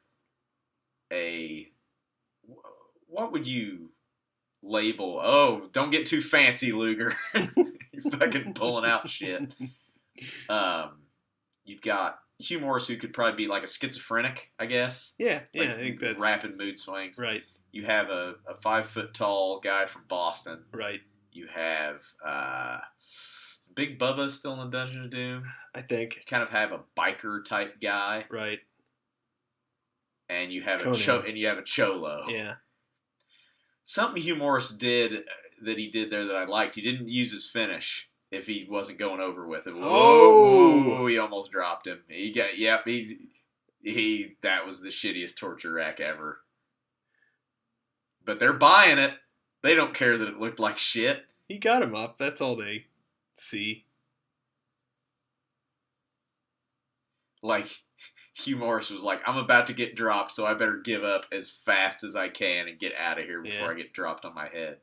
what would you label? Oh, don't get too fancy, Luger. You're fucking pulling out shit. You've got Hugh Morris, who could probably be like a schizophrenic, I guess. Yeah, like I think that's rapid mood swings. Right. You have a 5 foot tall guy from Boston. Right. You have Big Bubba still in the Dungeon of Doom. I think. You kind of have a biker type guy. Right. And you have Conan. a Cholo. Yeah. Something Hugh Morris did that he did there that I liked. He didn't use his finish if he wasn't going over with it. Whoa! He almost dropped him. He that was the shittiest torture rack ever. But they're buying it. They don't care that it looked like shit. He got him up. That's all they see. Like, Hugh Morris was like, I'm about to get dropped, so I better give up as fast as I can and get out of here before I get dropped on my head.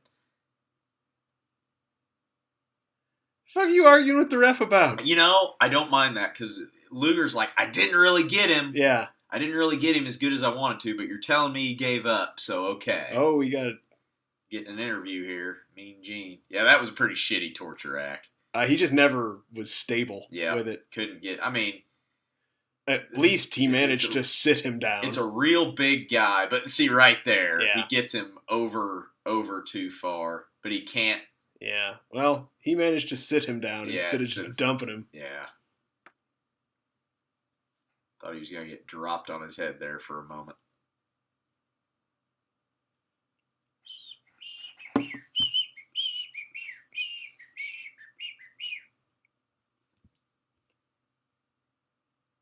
Fuck are you arguing with the ref about? You know, I don't mind that because Luger's like, I didn't really get him. Yeah. I didn't really get him as good as I wanted to, but you're telling me he gave up, so okay. Oh, we got to get an interview here. Mean Gene. Yeah, that was a pretty shitty torture rack. He just never was stable with it. Couldn't get, I mean. At least he managed to sit him down. It's a real big guy, but see right there, he gets him over too far, but he can't. Yeah, well, he managed to sit him down instead of just dumping him. Yeah. Thought he was going to get dropped on his head there for a moment.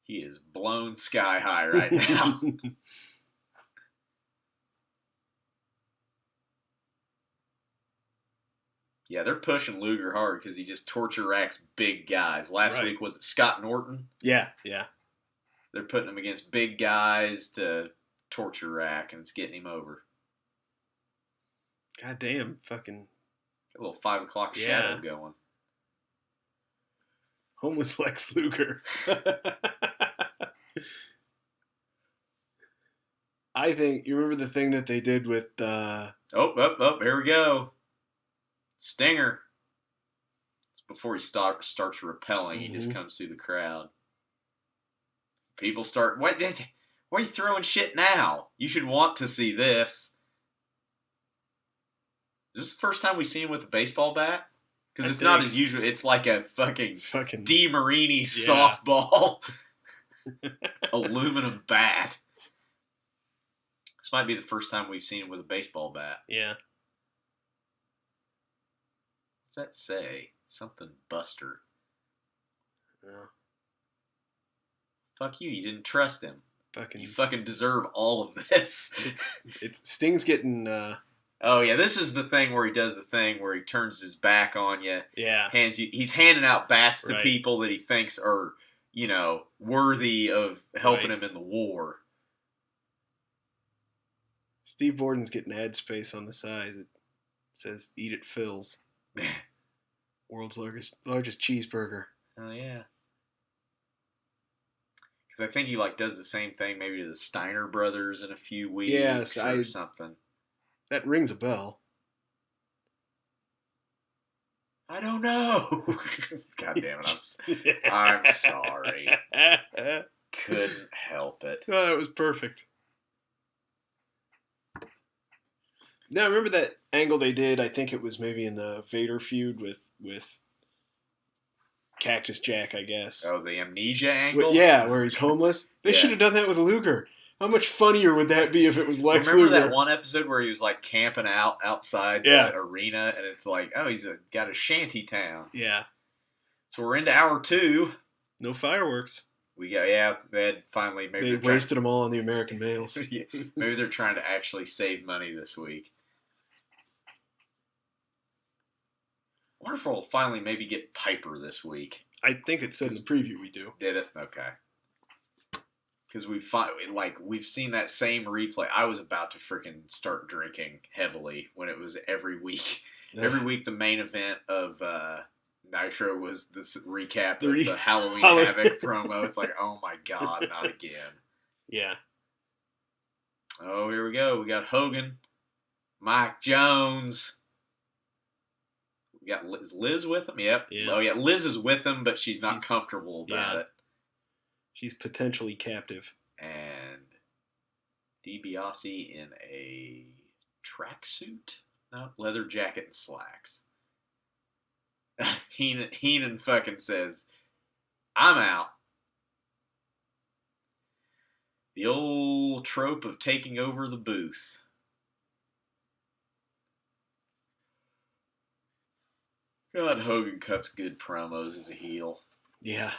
He is blown sky high right now. Yeah, they're pushing Luger hard because he just torture racks big guys. Last week, was it Scott Norton? Yeah. They're putting him against big guys to torture rack, and it's getting him over. God damn, fucking... Got a little 5 o'clock shadow going. Homeless Lex Luger. I think, you remember the thing that they did with... Oh, here we go. Stinger. It's before he starts repelling. He just comes through the crowd. People start, why are you throwing shit now? You should want to see this. Is this the first time we've seen him with a baseball bat? Because it's not as usual. It's like a fucking DeMarini softball. Aluminum bat. This might be the first time we've seen him with a baseball bat. Yeah. What's that say? Something Buster. Yeah. Fuck you. You didn't trust him. You fucking deserve all of this. It's Sting's getting... Oh, yeah. This is the thing where he does the thing where he turns his back on you. Yeah. He's handing out bats to people that he thinks are, worthy of helping him in the war. Steve Borden's getting ad space on the side. It says, "Eat it, Phil's." World's largest cheeseburger. Oh, yeah. Because I think he does the same thing maybe to the Steiner brothers in a few weeks or something. That rings a bell. I don't know. God damn it. I'm sorry. Couldn't help it. Oh, that was perfect. Now, remember that angle they did? I think it was maybe in the Vader feud with Cactus Jack, I guess. Oh, the amnesia angle? Where he's homeless. They should have done that with Luger. How much funnier would that be if it was Lex Luger? Remember that one episode where he was camping out outside the arena, and it's he's got a shanty town. Yeah. So we're into hour 2. No fireworks. We got they had finally maybe they wasted them all on the American males. Maybe they're trying to actually save money this week. I wonder if we'll finally maybe get Piper this week. I think it said in the preview we do. Did it? Okay. Because we've seen that same replay. I was about to freaking start drinking heavily when it was every week. Every week the main event of Nitro was this recap of the Halloween Havoc promo. It's oh my God, not again. Yeah. Oh, here we go. We got Hogan, Mike Jones. We got is Liz with him? Yep. Yeah. Oh, yeah. Liz is with him, but she's not comfortable about it. She's potentially captive. And DiBiase in a tracksuit? No, leather jacket and slacks. Heenan fucking says, "I'm out." The old trope of taking over the booth. God, Hogan cuts good promos as a heel. Yeah.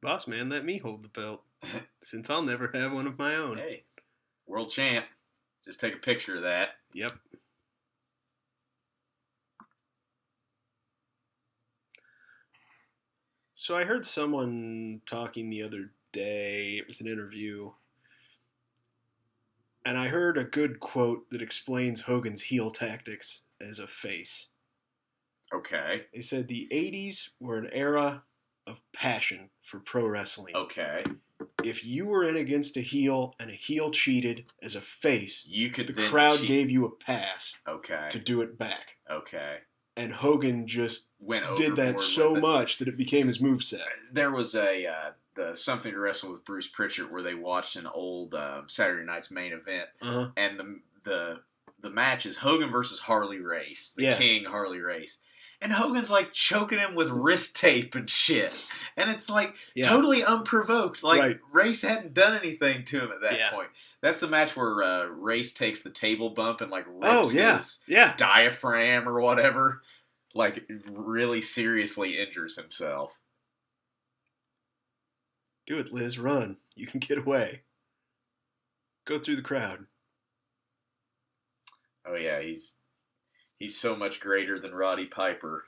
Boss man, let me hold the belt, since I'll never have one of my own. Hey, world champ. Just take a picture of that. Yep. So I heard someone talking the other day. It was an interview. And I heard a good quote that explains Hogan's heel tactics as a face. Okay. They said the 80s were an era of passion for pro wrestling. Okay. If you were in against a heel and a heel cheated as a face, you could the crowd gave you a pass to do it back. Okay. And Hogan just did that so much that it became his moveset. There was a the Something to Wrestle with Bruce Pritchard, where they watched an old Saturday Night's Main Event, and the match is Hogan versus Harley Race, the King Harley Race. And Hogan's like choking him with wrist tape and shit. And it's like totally unprovoked. Like Race hadn't done anything to him at that point. That's the match where Race takes the table bump and like rips his diaphragm or whatever. Like really seriously injures himself. Do it, Liz. Run. You can get away. Go through the crowd. Oh yeah, he's so much greater than Roddy Piper.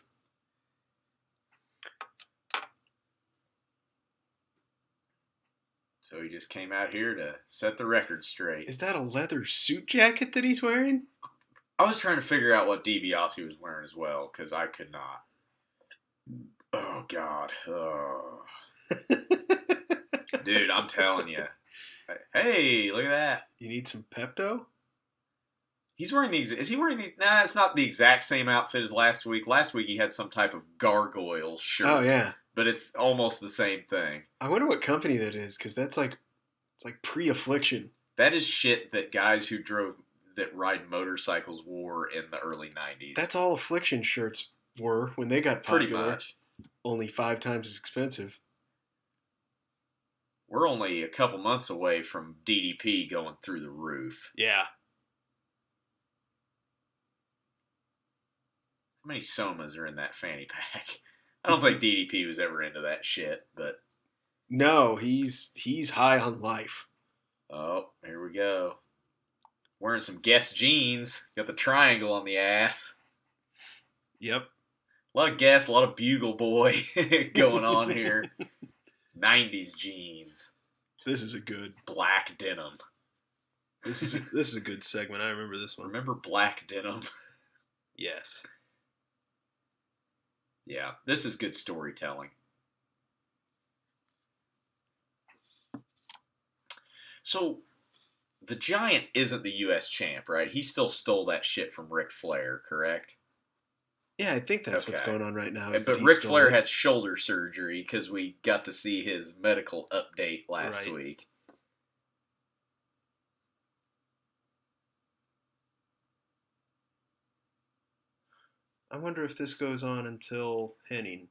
So he just came out here to set the record straight. Is that a leather suit jacket that he's wearing? I was trying to figure out what DiBiase was wearing as well, because I could not. Oh, God. Oh. Dude, I'm telling you. Hey, look at that. You need some Pepto? He's wearing these. Is he wearing these? Nah, it's not the exact same outfit as last week. Last week he had some type of gargoyle shirt. Oh, yeah. But it's almost the same thing. I wonder what company that is, because that's like, it's like pre-Affliction. That is shit that guys that ride motorcycles wore in the early 90s. That's all Affliction shirts were when they got popular. Pretty much. Only 5 times as expensive. We're only a couple months away from DDP going through the roof. Yeah. How many Somas are in that fanny pack? I don't think DDP was ever into that shit, but... No, he's high on life. Oh, here we go. Wearing some Guess jeans. Got the triangle on the ass. Yep. A lot of Guess, a lot of Bugle Boy going on here. 90s jeans. This is a good... Black denim. This is a good segment. I remember this one. Remember black denim? Yes. Yeah, this is good storytelling. So, the Giant isn't the U.S. champ, right? He still stole that shit from Ric Flair, correct? Yeah, I think that's what's going on right now. But Ric Flair had shoulder surgery because we got to see his medical update last week. I wonder if this goes on until Henning.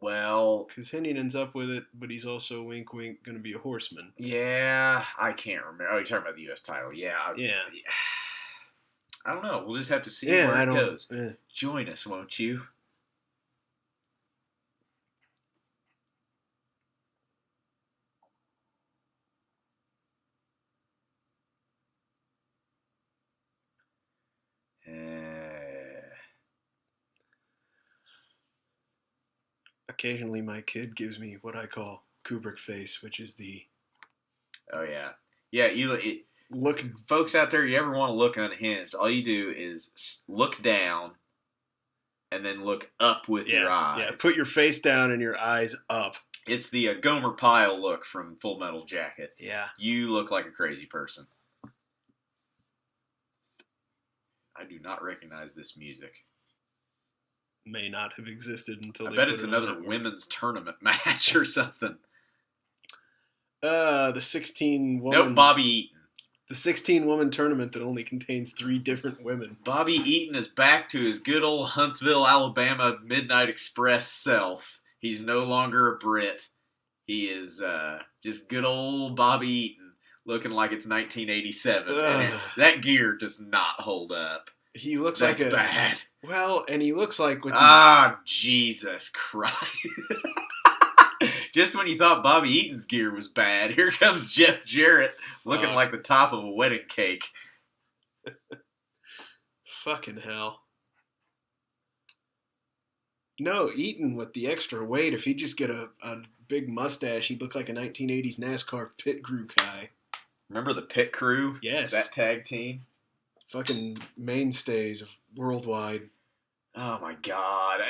Well... Because Henning ends up with it, but he's also, wink, wink, going to be a horseman. Yeah, I can't remember. Oh, you're talking about the U.S. title. Yeah. I don't know. We'll just have to see where it goes. Join us, won't you? Occasionally my kid gives me what I call Kubrick face, which is the... Oh, yeah. Yeah, look, folks out there, you ever want to look unhinged, all you do is look down and then look up with your eyes. Yeah, put your face down and your eyes up. It's the Gomer Pyle look from Full Metal Jacket. Yeah. You look like a crazy person. I do not recognize this music. May not have existed until I bet it's another women's tournament match or something. The 16-woman... Nope, Bobby Eaton. The 16-woman tournament that only contains 3 different women. Bobby Eaton is back to his good old Huntsville, Alabama Midnight Express self. He's no longer a Brit. He is just good old Bobby Eaton, looking like it's 1987. That gear does not hold up. He looks That's bad. Well, and he looks like with Jesus Christ. Just when you thought Bobby Eaton's gear was bad, here comes Jeff Jarrett looking like the top of a wedding cake. Fucking hell. No, Eaton with the extra weight, if he'd just get a big mustache, he'd look like a 1980s NASCAR pit crew guy. Remember the pit crew? Yes. That tag team? Fucking mainstays of worldwide. Oh my God.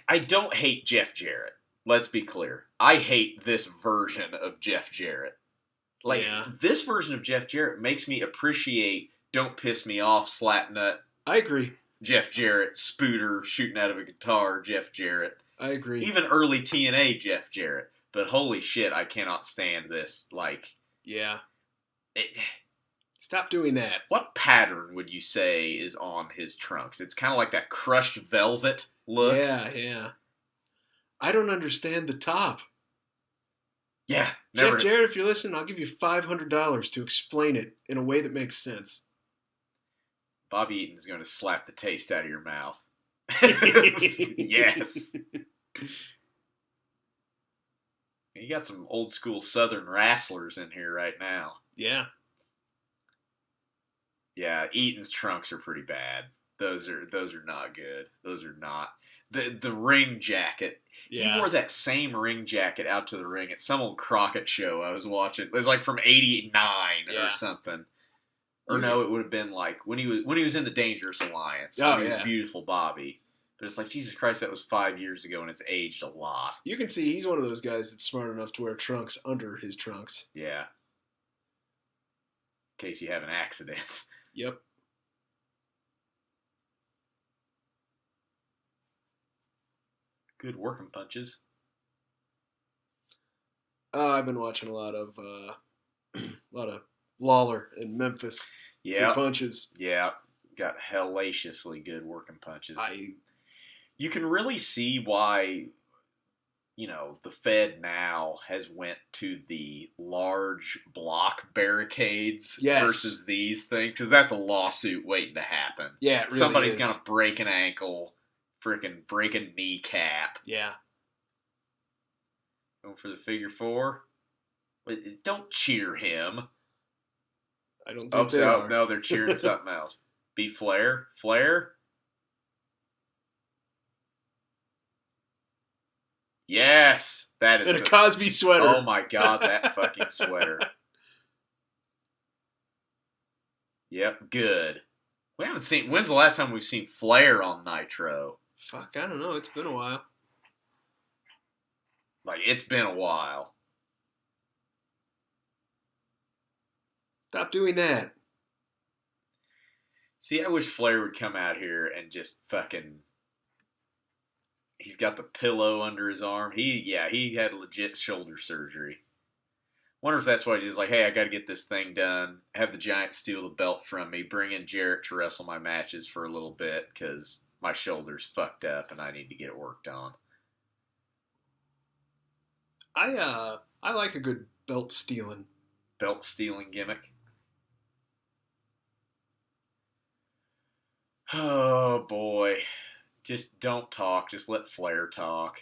I don't hate Jeff Jarrett. Let's be clear. I hate this version of Jeff Jarrett. This version of Jeff Jarrett makes me appreciate Don't Piss Me Off, Slapnut. I agree. Jeff Jarrett, Spooter, shooting out of a guitar, Jeff Jarrett. I agree. Even early TNA Jeff Jarrett. But holy shit, I cannot stand this. Like, yeah. Stop doing that. What pattern would you say is on his trunks? It's kind of like that crushed velvet look. Yeah. I don't understand the top. Yeah. Never. Jeff Jarrett, if you're listening, I'll give you $500 to explain it in a way that makes sense. Bobby Eaton's going to slap the taste out of your mouth. Yes. You got some old school Southern wrestlers in here right now. Yeah. Yeah, Eaton's trunks are pretty bad. Those are not good. Those are not. The ring jacket. Yeah. He wore that same ring jacket out to the ring at some old Crockett show I was watching. It was like from '89 or something. Or no, it would have been like when he was in the Dangerous Alliance. Oh, when he was Beautiful Bobby. But it's like, Jesus Christ, that was 5 years ago and it's aged a lot. You can see he's one of those guys that's smart enough to wear trunks under his trunks. Yeah. In case you have an accident. Yep. Good working punches. I've been watching a lot of Lawler in Memphis. Yeah. Punches. Yeah. Got hellaciously good working punches. You can really see why, the Fed now has went to the large block barricades versus these things, because that's a lawsuit waiting to happen. Yeah, it really Somebody's is. going to break an ankle, freaking break a kneecap. Yeah. Going for the figure four. Wait, don't cheer him. I don't think they are. No, they're cheering something else. B. Flair. Flair. Yes, that is. In a Cosby sweater. Oh my God, that fucking sweater. Yep, good. We haven't seen. When's the last time we've seen Flair on Nitro? Fuck, I don't know. It's been a while. Like, it's been a while. Stop doing that. See, I wish Flair would come out here and just fucking. He's got the pillow under his arm. He had legit shoulder surgery. Wonder if that's why he's like, hey, I got to get this thing done. Have the Giants steal the belt from me. Bring in Jarrett to wrestle my matches for a little bit because my shoulder's fucked up and I need to get it worked on. I like a good belt stealing Gimmick. Oh boy. Just don't talk. Just let Flair talk.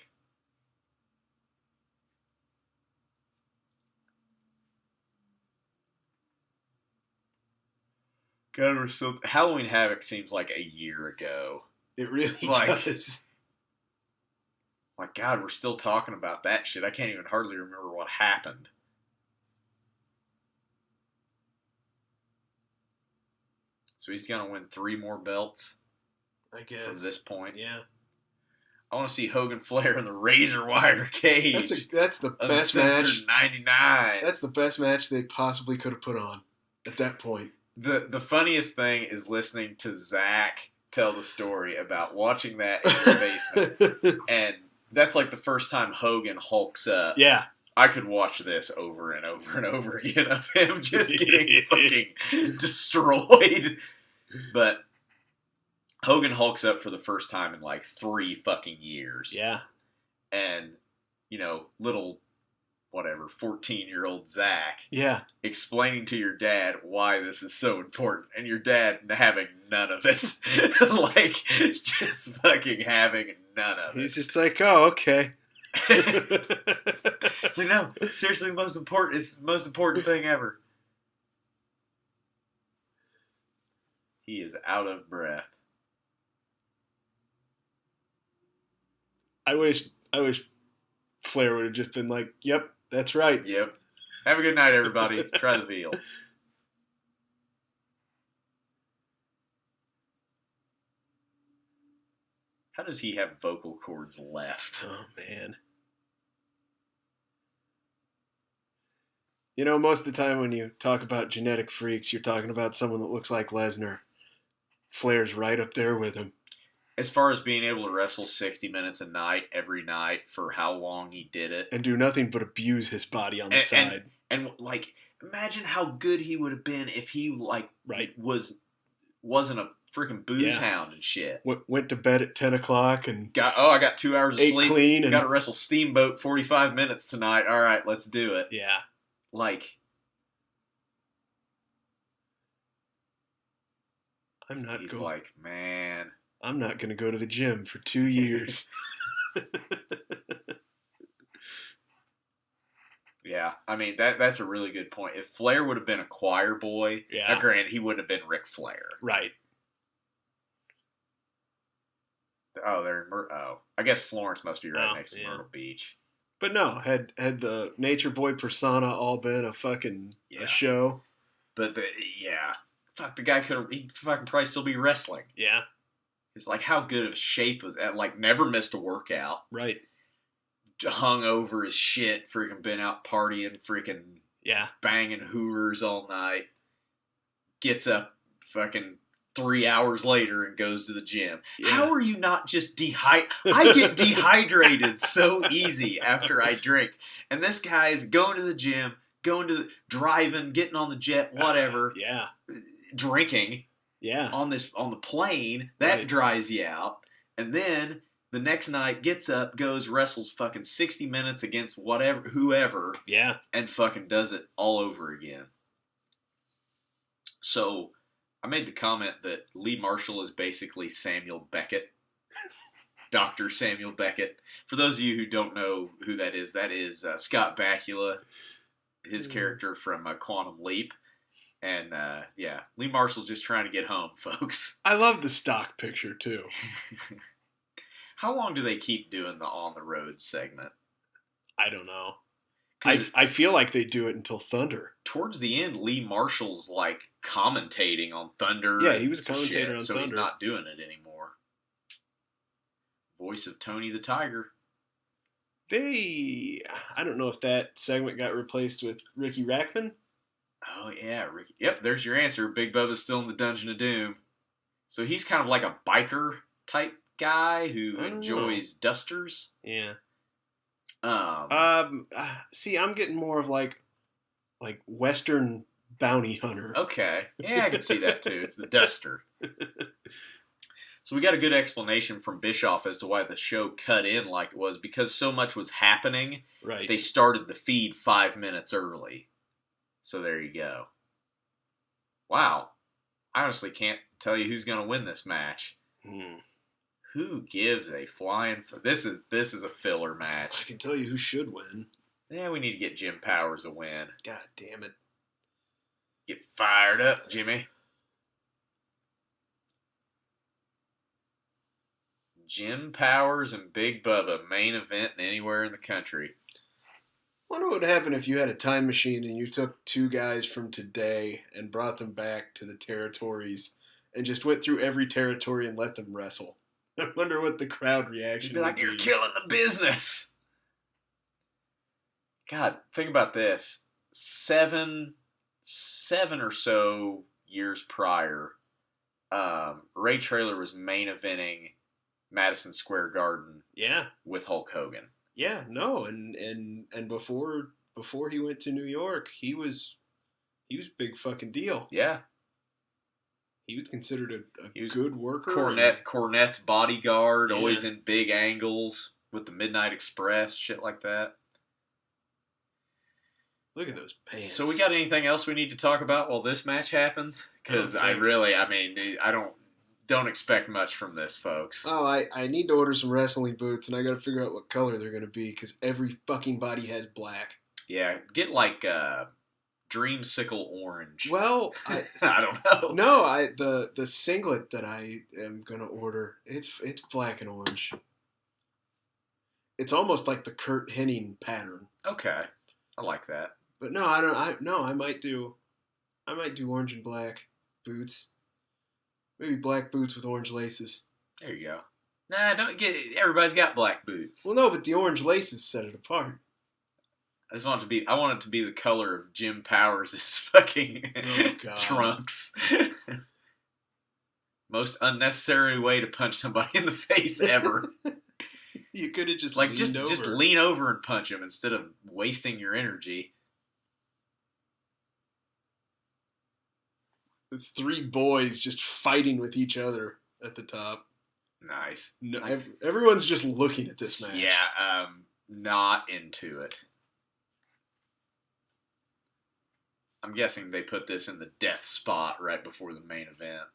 God, we're still. Halloween Havoc seems like a year ago. It really does. My God, we're still talking about that shit. I can't even hardly remember what happened. So he's going to win 3 more belts? I guess. From this point. Yeah. I want to see Hogan Flair in the razor wire cage. That's the best match. 99. That's the best match they possibly could have put on at that point. The funniest thing is listening to Zach tell the story about watching that in the basement. And that's like the first time Hogan hulks up. Yeah. I could watch this over and over and over again of him just getting fucking destroyed. But Hogan hulks up for the first time in like 3 fucking years. Yeah. And, little, 14-year-old Zach. Yeah. Explaining to your dad why this is so important. And your dad having none of it. Just fucking having none of it. He's just like, oh, okay. It's like, no, seriously, it's the most important thing ever. He is out of breath. I wish Flair would have just been like, yep, that's right. Yep. Have a good night, everybody. Try the veal. How does he have vocal cords left? Oh, man. Most of the time when you talk about genetic freaks, you're talking about someone that looks like Lesnar. Flair's right up there with him. as far as being able to wrestle 60 minutes a night, every night, for how long he did it. And do nothing but abuse his body on the side. And like, imagine how good he would have been if he, like, wasn't a freaking booze hound and shit. Went to bed at 10 o'clock and... I got 2 hours of sleep. Clean. Got to wrestle Steamboat 45 minutes tonight. All right, let's do it. Yeah. Like... He's like, man... I'm not going to go to the gym for 2 years. Yeah, I mean, that's a really good point. If Flair would have been a choir boy, granted, he wouldn't have been Ric Flair. Right. Oh, I guess Florence must be right next to Myrtle Beach. But no, had the Nature Boy persona all been a fucking a show. But fuck, the guy he'd fucking probably still be wrestling. Yeah. It's like, how good of a shape was that? Like, never missed a workout. Right. Hung over his shit, freaking been out partying, freaking banging hoovers all night. Gets up fucking 3 hours later and goes to the gym. Yeah. How are you not just dehydrated? I get dehydrated so easy after I drink. And this guy is going to the gym, driving, getting on the jet, whatever. Drinking. Yeah. On the plane, that dries you out. And then the next night gets up, goes, wrestles fucking 60 minutes against whoever. Yeah. And fucking does it all over again. So I made the comment that Lee Marshall is basically Samuel Beckett. Dr. Samuel Beckett. For those of you who don't know who that is Scott Bakula, his character from Quantum Leap. And, Lee Marshall's just trying to get home, folks. I love the stock picture, too. How long do they keep doing the On the Road segment? I don't know. I feel like they do it until Thunder. Towards the end, Lee Marshall's, like, commentating on Thunder. Yeah, he was a commentator on Thunder. So he's not doing it anymore. Voice of Tony the Tiger. I don't know if that segment got replaced with Ricky Rackman. Oh, yeah, Ricky. Yep, there's your answer. Big Bubba's still in the Dungeon of Doom. So he's kind of like a biker type guy who enjoys dusters. Yeah. See, I'm getting more of like Western bounty hunter. Okay. Yeah, I can see that too. It's the duster. So we got a good explanation from Bischoff as to why the show cut in like it was, because so much was happening. Right. They started the feed 5 minutes early. So there you go. Wow. I honestly can't tell you who's going to win this match. Who gives a flying... This is a filler match. I can tell you who should win. Yeah, we need to get Jim Powers a win. God damn it. Get fired up, Jimmy. Jim Powers and Big Bubba, main event anywhere in the country. I wonder what would happen if you had a time machine and you took two guys from today and brought them back to the territories and just went through every territory and let them wrestle. I wonder what the crowd reaction would be. You're killing the business. God, think about this. Seven or so years prior, Ray Traylor was main eventing Madison Square Garden. Yeah. With Hulk Hogan. Yeah, no, and before he went to New York, he was a big fucking deal. Yeah. He was considered a good worker. Cornette's bodyguard, always in big angles with the Midnight Express, shit like that. Look at those pants. So we got anything else we need to talk about while this match happens? Because I don't expect much from this, folks. Oh, I need to order some wrestling boots, and I got to figure out what color they're going to be, because every fucking body has black. Yeah, get like Dreamsicle orange. Well, I don't know. No, the singlet that I am going to order, it's black and orange. It's almost like the Kurt Hennig pattern. Okay, I like that. But no, I might do orange and black boots. Maybe black boots with orange laces. There you go. Nah, don't get it. Everybody's got black boots. Well, no, but the orange laces set it apart. I want it to be the color of Jim Powers' fucking trunks. Most unnecessary way to punch somebody in the face ever. You could have just Like, leaned over. just lean over and punch him instead of wasting your energy. The 3 boys just fighting with each other at the top. Nice. No, everyone's just looking at this match. Yeah, not into it. I'm guessing they put this in the death spot right before the main event.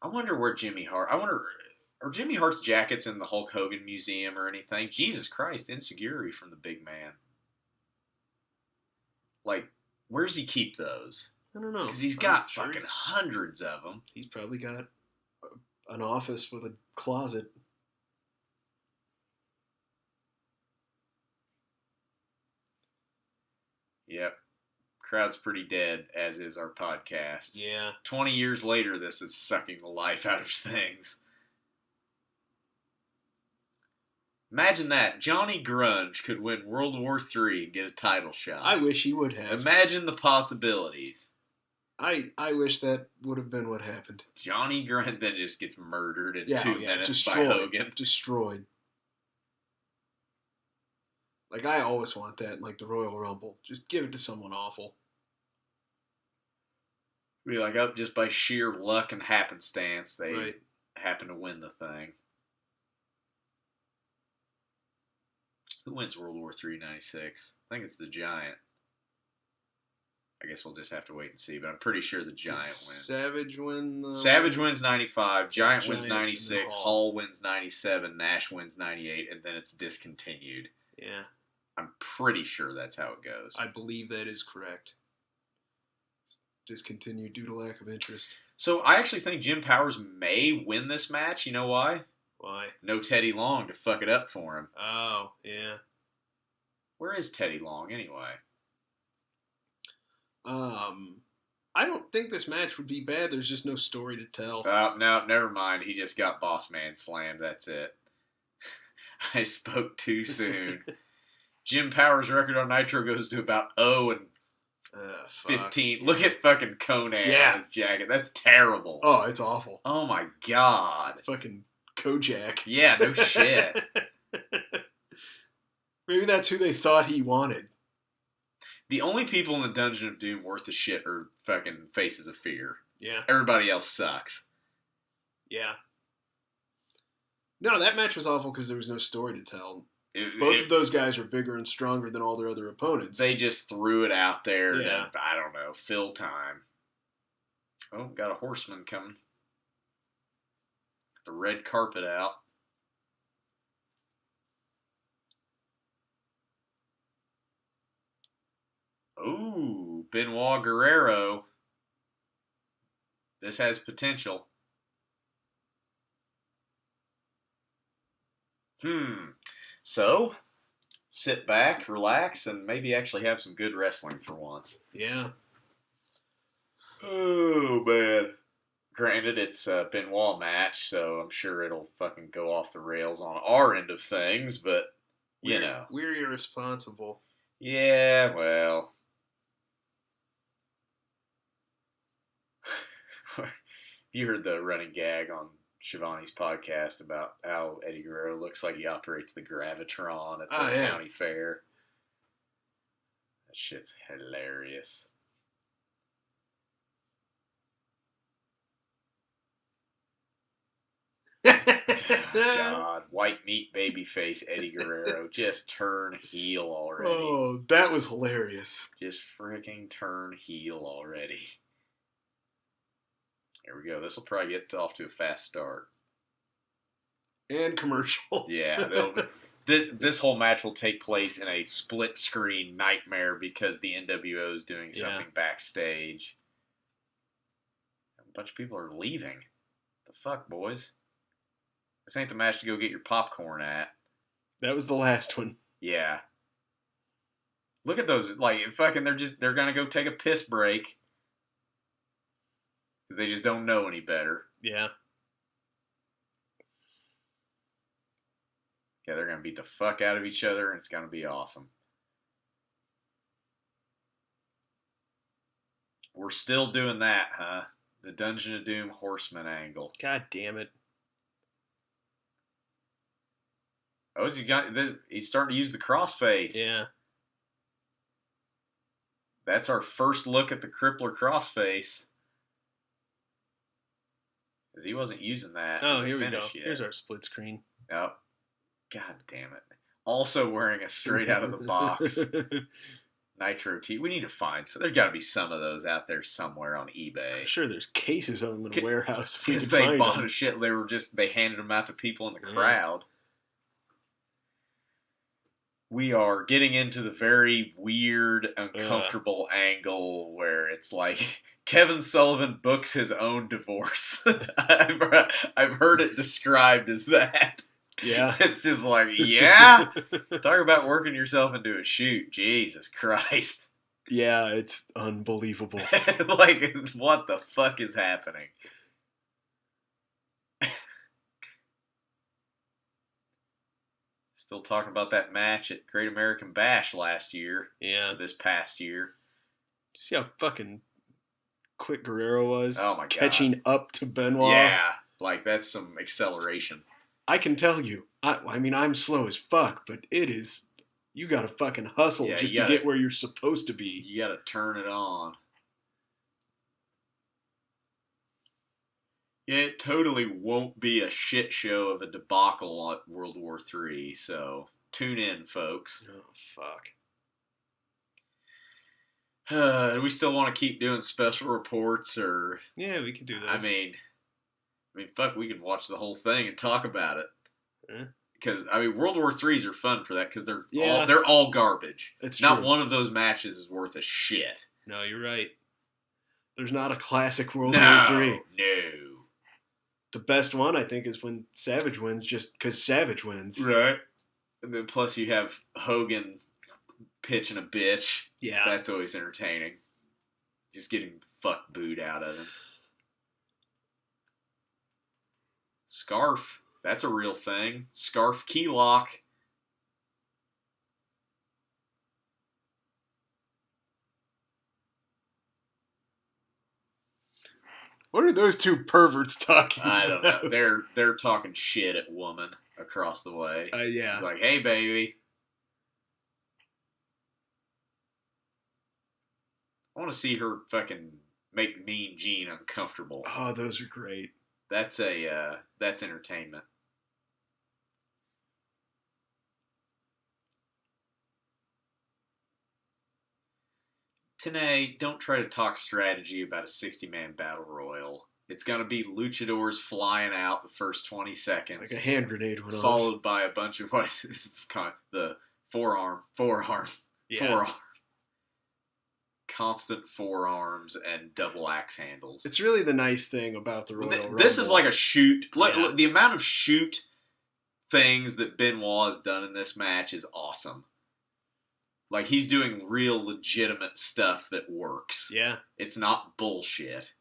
I wonder where are Jimmy Hart's jackets in the Hulk Hogan Museum or anything? Jesus Christ, insecurity from the big man. Like, where does he keep those? I don't know. Because he's got fucking hundreds of them. He's probably got an office with a closet. Yep. Crowd's pretty dead, as is our podcast. Yeah. 20 years later, this is sucking the life out of things. Imagine that. Johnny Grunge could win World War III and get a title shot. I wish he would have. Imagine the possibilities. I wish that would have been what happened. Johnny Grunge then just gets murdered in 2 minutes destroyed, by Hogan. Destroyed. Like, I always want that in, like, the Royal Rumble. Just give it to someone awful. Be like, up just by sheer luck and happenstance, they Right. happen to win the thing. Who wins World War III 96? I think it's the Giant. I guess we'll just have to wait and see, but I'm pretty sure the Giant wins. Savage win? Savage wins 95, Giant wins Giant 96, Hall wins 97, Nash wins 98, and then it's discontinued. Yeah. I'm pretty sure that's how it goes. I believe that is correct. Discontinued due to lack of interest. So I actually think Jim Powers may win this match. You know why? Why? No Teddy Long to fuck it up for him. Oh, yeah. Where is Teddy Long anyway? I don't think this match would be bad. There's just no story to tell. No, never mind. He just got Boss Man slammed. That's it. I spoke too soon. Jim Powers' record on Nitro goes to about 0-15. Look at fucking Conan on his jacket. That's terrible. Oh, it's awful. Oh my god. It's fucking Kojak. Yeah, no shit. Maybe that's who they thought he wanted. The only people in the Dungeon of Doom worth a shit are fucking Faces of Fear. Yeah. Everybody else sucks. Yeah. No, that match was awful because there was no story to tell. Both of those guys are bigger and stronger than all their other opponents. They just threw it out there Yeah. to, I don't know, fill time. Oh, got a horseman coming. The red carpet out. Ooh, Benoit Guerrero. This has potential. So, sit back, relax, and maybe actually have some good wrestling for once. Yeah. Oh, man. Granted, it's a Benoit match, so I'm sure it'll fucking go off the rails on our end of things, but, you know. We're irresponsible. Yeah, well. You heard the running gag on Shivani's podcast about how Eddie Guerrero looks like he operates the Gravitron at the county fair. That shit's hilarious. God, white meat babyface Eddie Guerrero, just turn heel already. Oh, that was hilarious. Just freaking turn heel already. Here we go. This will probably get off to a fast start. And commercial. Yeah, this whole match will take place in a split-screen nightmare because the NWO is doing something backstage. A bunch of people are leaving. The fuck, boys? This ain't the match to go get your popcorn at. That was the last one. Yeah. Look at those. Like, fucking, they're gonna go take a piss break. Because they just don't know any better. Yeah. Yeah, they're gonna beat the fuck out of each other, and it's gonna be awesome. We're still doing that, huh? The Dungeon of Doom Horseman angle. God damn it. Oh, he's starting to use the crossface. Yeah. That's our first look at the Crippler crossface. Because he wasn't using that. Oh, as a here we finish go. yet. Here's our split screen. Oh, God damn it. Also wearing a straight out of the box Nitro tee. We need to find some. There's got to be some of those out there somewhere on eBay. I'm sure there's cases of them in a warehouse. If we Because could they find bought them. a shit. They handed them out to people in the crowd. We are getting into the very weird, uncomfortable angle where it's like Kevin Sullivan books his own divorce. I've heard it described as that. Yeah. It's just like, yeah. Talk about working yourself into a shoot. Jesus Christ. Yeah, it's unbelievable. Like, what the fuck is happening? Still talking about that match at Great American Bash last year. Yeah. This past year. See how fucking quick Guerrero was? Oh my God. Catching up to Benoit. Yeah. Like, that's some acceleration. I can tell you. I mean, I'm slow as fuck, but it is... You gotta fucking hustle just to get where you're supposed to be. You gotta turn it on. Yeah, it totally won't be a shit show of a debacle at World War III, so tune in, folks. Oh, fuck. Do we still want to keep doing special reports, or... Yeah, we could do this. I mean, fuck, we can watch the whole thing and talk about it. Because, World War IIIs are fun for that, because they're all garbage. It's Not true. one of those matches is worth a shit. No, you're right. There's not a classic World No, War III. no. The best one, I think, is when Savage wins, just because Savage wins. Right. And then plus you have Hogan pitching a bitch. Yeah. That's always entertaining. Just getting fuck booed out of him. Scarf. That's a real thing. Scarf key lock. What are those two perverts talking I don't know. about? They're talking shit at woman across the way. Yeah. It's like, hey, baby. I want to see her fucking make Mean Gene uncomfortable. Oh, those are great. That's entertainment. Tanae, don't try to talk strategy about a 60-man battle royal. It's going to be luchadors flying out the first 20 seconds. It's like a hand grenade went off. Followed by a bunch of, the forearm. Constant forearms and double axe handles. It's really the nice thing about the Royal Rumble. This is like a shoot. Yeah. The amount of shoot things that Benoit has done in this match is awesome. Like, he's doing real legitimate stuff that works. Yeah. It's not bullshit.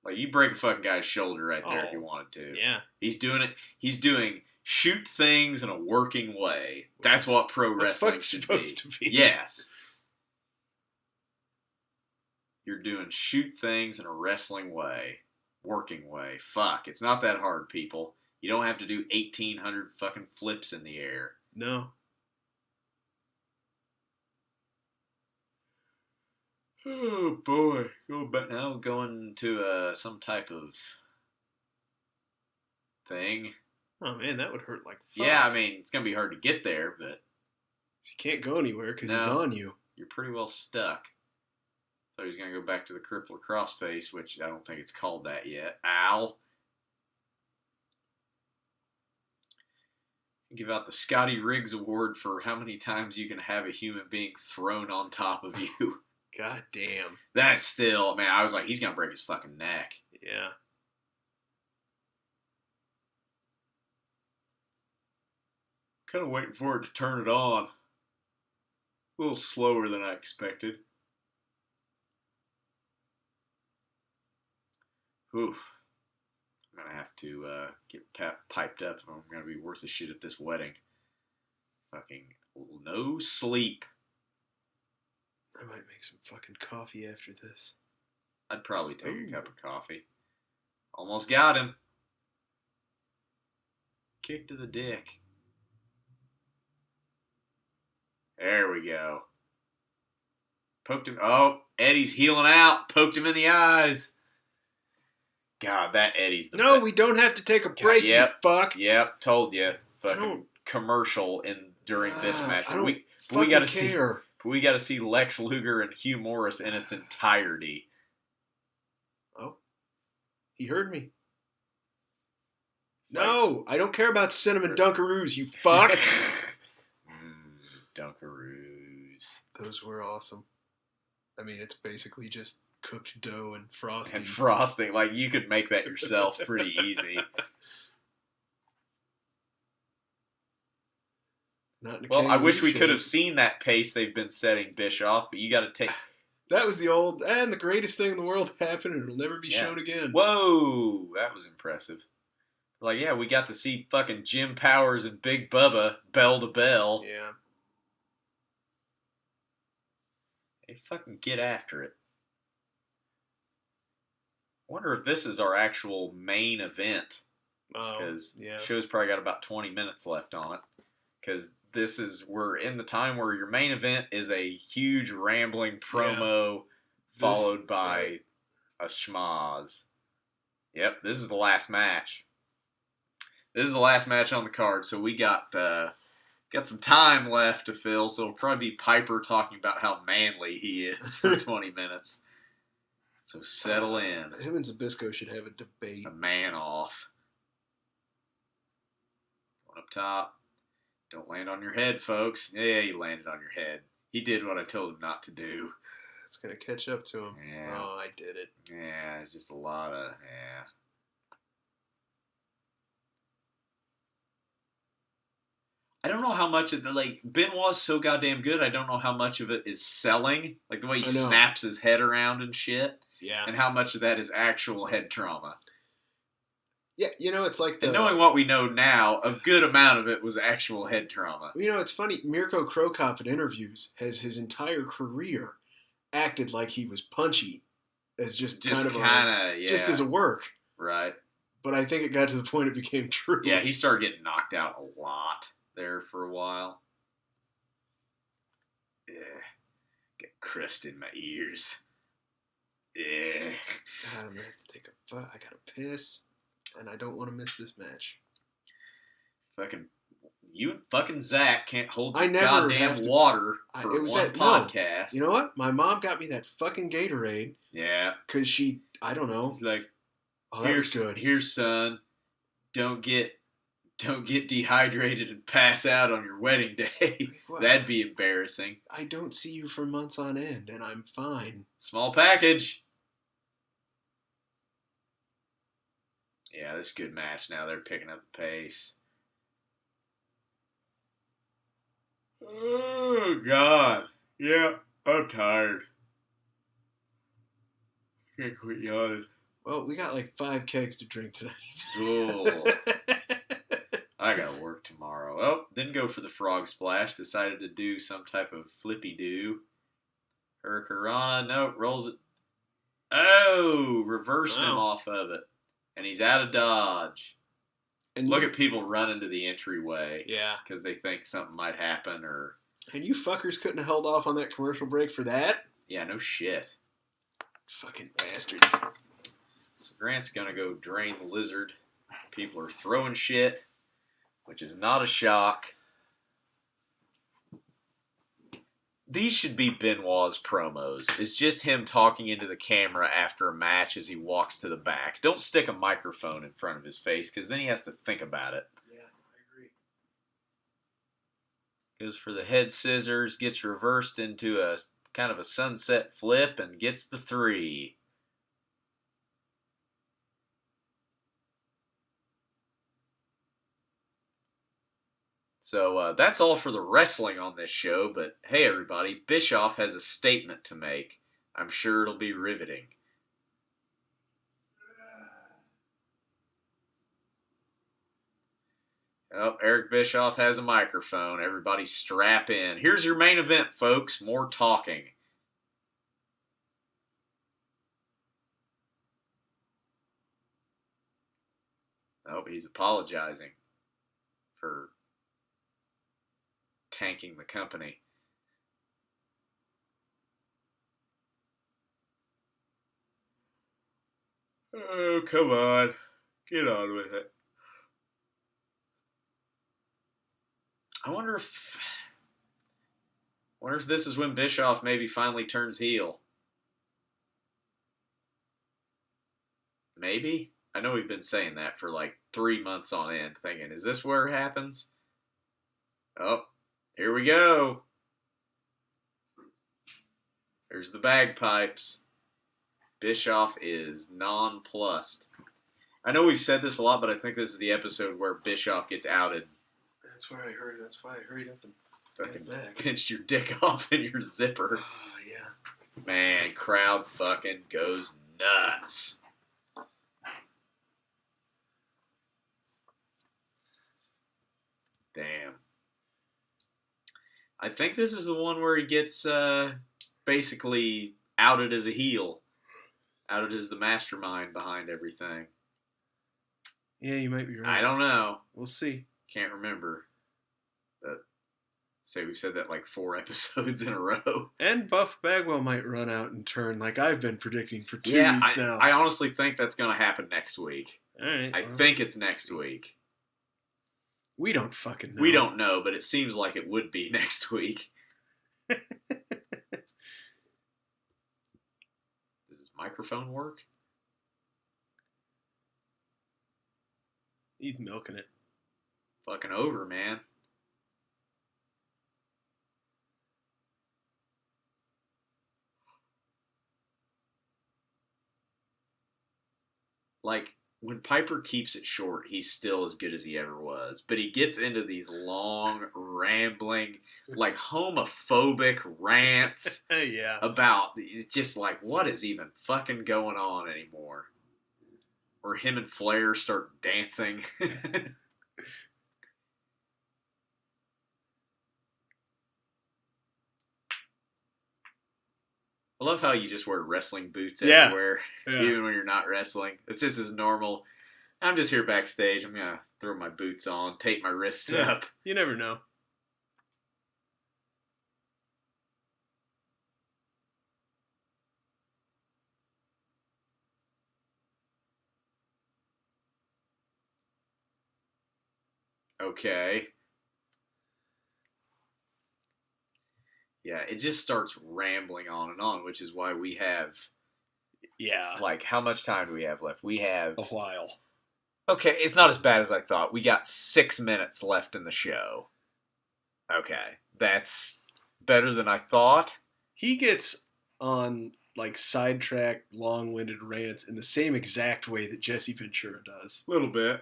Like, you break a fucking guy's shoulder right there if you wanted to. Yeah. He's doing it. He's doing shoot things in a working way. That's what pro wrestling it's should supposed to be. Yes. You're doing shoot things in a wrestling way. Working way. Fuck. It's not that hard, people. You don't have to do 1,800 fucking flips in the air. No. Oh boy. But now going to some type of thing. Oh man, that would hurt like fuck. Yeah, it's going to be hard to get there, but... You can't go anywhere because he's on you. You're pretty well stuck. So he's going to go back to the crippler crossface, which I don't think it's called that yet. Ow. Give out the Scotty Riggs Award for how many times you can have a human being thrown on top of you. God damn. That's still, I was like, he's going to break his fucking neck. Yeah. Kind of waiting for it to turn it on. A little slower than I expected. Oof. I'm going to have to get piped up if I'm going to be worth a shit at this wedding. Fucking no sleep. I might make some fucking coffee after this. I'd probably take a cup of coffee. Almost got him. Kick to the dick. There we go. Poked him. Oh, Eddie's healing out. Poked him in the eyes. God, that Eddie's the No, best. we don't have to take a break, you fuck. Yep, told you. Fucking don't- commercial during this match. I don't we got to care. we got to see Lex Luger and Hugh Morris in its entirety. Oh, he heard me. No, I don't care about cinnamon Dunkaroos, you fuck. Dunkaroos. Those were awesome. I mean, it's basically just cooked dough and frosting. And frosting. Like, you could make that yourself pretty easy. Well, I wish we could have seen that pace they've been setting Bischoff, but you got to take... That was the old, and the greatest thing in the world happened, and it'll never be shown again. Whoa! That was impressive. Like, yeah, we got to see fucking Jim Powers and Big Bubba bell to bell. Yeah. They fucking get after it. I wonder if this is our actual main event. Because the show's probably got about 20 minutes left on it. Because we're in the time where your main event is a huge rambling promo followed by a schmoz. Yep, this is the last match. This is the last match on the card, so we got some time left to fill, so it'll probably be Piper talking about how manly he is for 20 minutes. So settle in. Him and Zbyszko should have a debate. A man off. One up top. Don't land on your head, folks. Yeah, he landed on your head. He did what I told him not to do. It's going to catch up to him. Yeah. Oh, I did it. Yeah, it's just a lot of, yeah. I don't know how much of the, like, Benoit's so goddamn good, I don't know how much of it is selling. Like, the way he snaps his head around and shit. Yeah. And how much of that is actual head trauma. Yeah, it's like and knowing what we know now, a good amount of it was actual head trauma. It's funny. Mirko Krokop in interviews has his entire career acted like he was punchy as just as a work. Right. But I think it got to the point it became true. Yeah, he started getting knocked out a lot there for a while. Yeah. Get crust in my ears. Yeah. God, I'm going to have to take I got to piss. And I don't want to miss this match. You and fucking Zach can't hold the goddamn water for one podcast. You know what? My mom got me that fucking Gatorade. Yeah. Because I don't know. She's like, that was good. Here, son, don't get dehydrated and pass out on your wedding day. That'd be embarrassing. I don't see you for months on end, and I'm fine. Small package. Yeah, this is a good match now. They're picking up the pace. Oh, God. Yeah, I'm tired. Can't quit yawning. Well, we got like 5 kegs to drink tonight. Oh. I gotta work tomorrow. Oh, didn't go for the frog splash. Decided to do some type of flippy-do. Hurricanrana. No, rolls it. Oh, reversed him off of it. And he's out of dodge. And look at people running to the entryway. Yeah. Because they think something might happen or... And you fuckers couldn't have held off on that commercial break for that? Yeah, no shit. Fucking bastards. So Grant's going to go drain the lizard. People are throwing shit, which is not a shock. These should be Benoit's promos. It's just him talking into the camera after a match as he walks to the back. Don't stick a microphone in front of his face because then he has to think about it. Yeah, I agree. Goes for the head scissors, gets reversed into a kind of a sunset flip and gets the 3. So that's all for the wrestling on this show, but hey everybody, Bischoff has a statement to make. I'm sure it'll be riveting. Oh, Eric Bischoff has a microphone. Everybody strap in. Here's your main event, folks. More talking. Oh, he's apologizing for tanking the company. Oh, come on. Get on with it. I wonder if this is when Bischoff maybe finally turns heel. Maybe? I know we've been saying that for like 3 months on end, thinking, is this where it happens? Oh, here we go. There's the bagpipes. Bischoff is nonplussed. I know we've said this a lot, but I think this is the episode where Bischoff gets outed. That's why I hurried up and fucking pinched your dick off in your zipper. Oh, yeah. Man, crowd fucking goes nuts. Damn. I think this is the one where he gets basically outed as a heel. Outed as the mastermind behind everything. Yeah, you might be right. I don't know. We'll see. Can't remember. But say we've said that like 4 episodes in a row. And Buff Bagwell might run out and turn like I've been predicting for 2 weeks now. I honestly think that's going to happen next week. All right. I think it's next week. We don't fucking know. We don't know, but it seems like it would be next week. Does his microphone work? He's milking it. Fucking over, man. Like, when Piper keeps it short, he's still as good as he ever was. But he gets into these long, rambling, like homophobic rants Yeah. about, it's just like, what is even fucking going on anymore? Where him and Flair start dancing. I love how you just wear wrestling boots everywhere, even when you're not wrestling. It's just as normal. I'm just here backstage. I'm going to throw my boots on, tape my wrists up. You never know. Okay. Yeah, it just starts rambling on, which is why we have... Yeah. Like, how much time do we have left? We have... A while. Okay, it's not as bad as I thought. We got 6 minutes left in the show. Okay, that's better than I thought. He gets on, like, sidetracked, long-winded rants in the same exact way that Jesse Ventura does. A little bit.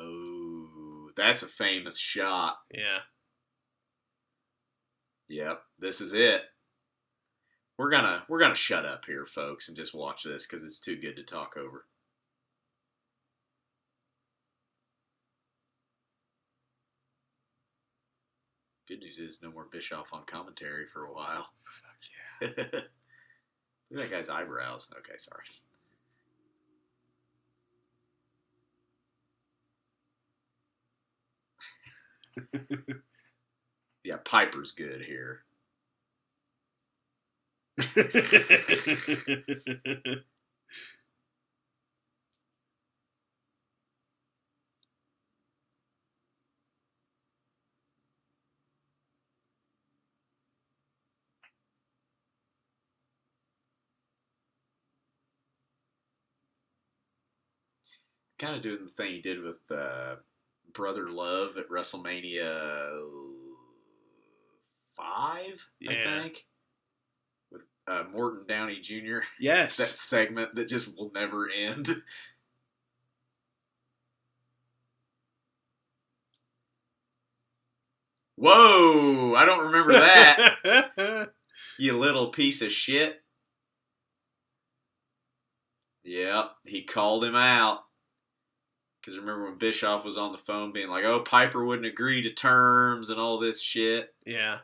Oh, that's a famous shot. Yeah. Yep, this is it. We're gonna shut up here, folks, and just watch this because it's too good to talk over. Good news is no more Bischoff on commentary for a while. Fuck yeah. Look at that guy's eyebrows. Okay, sorry. Yeah, Piper's good here. Kind of doing the thing he did with Brother Love at WrestleMania 5, I think. With Morton Downey Jr. Yes. That segment that just will never end. Whoa! I don't remember that. You little piece of shit. Yep, he called him out. Because remember when Bischoff was on the phone being like, oh, Piper wouldn't agree to terms and all this shit. Yeah.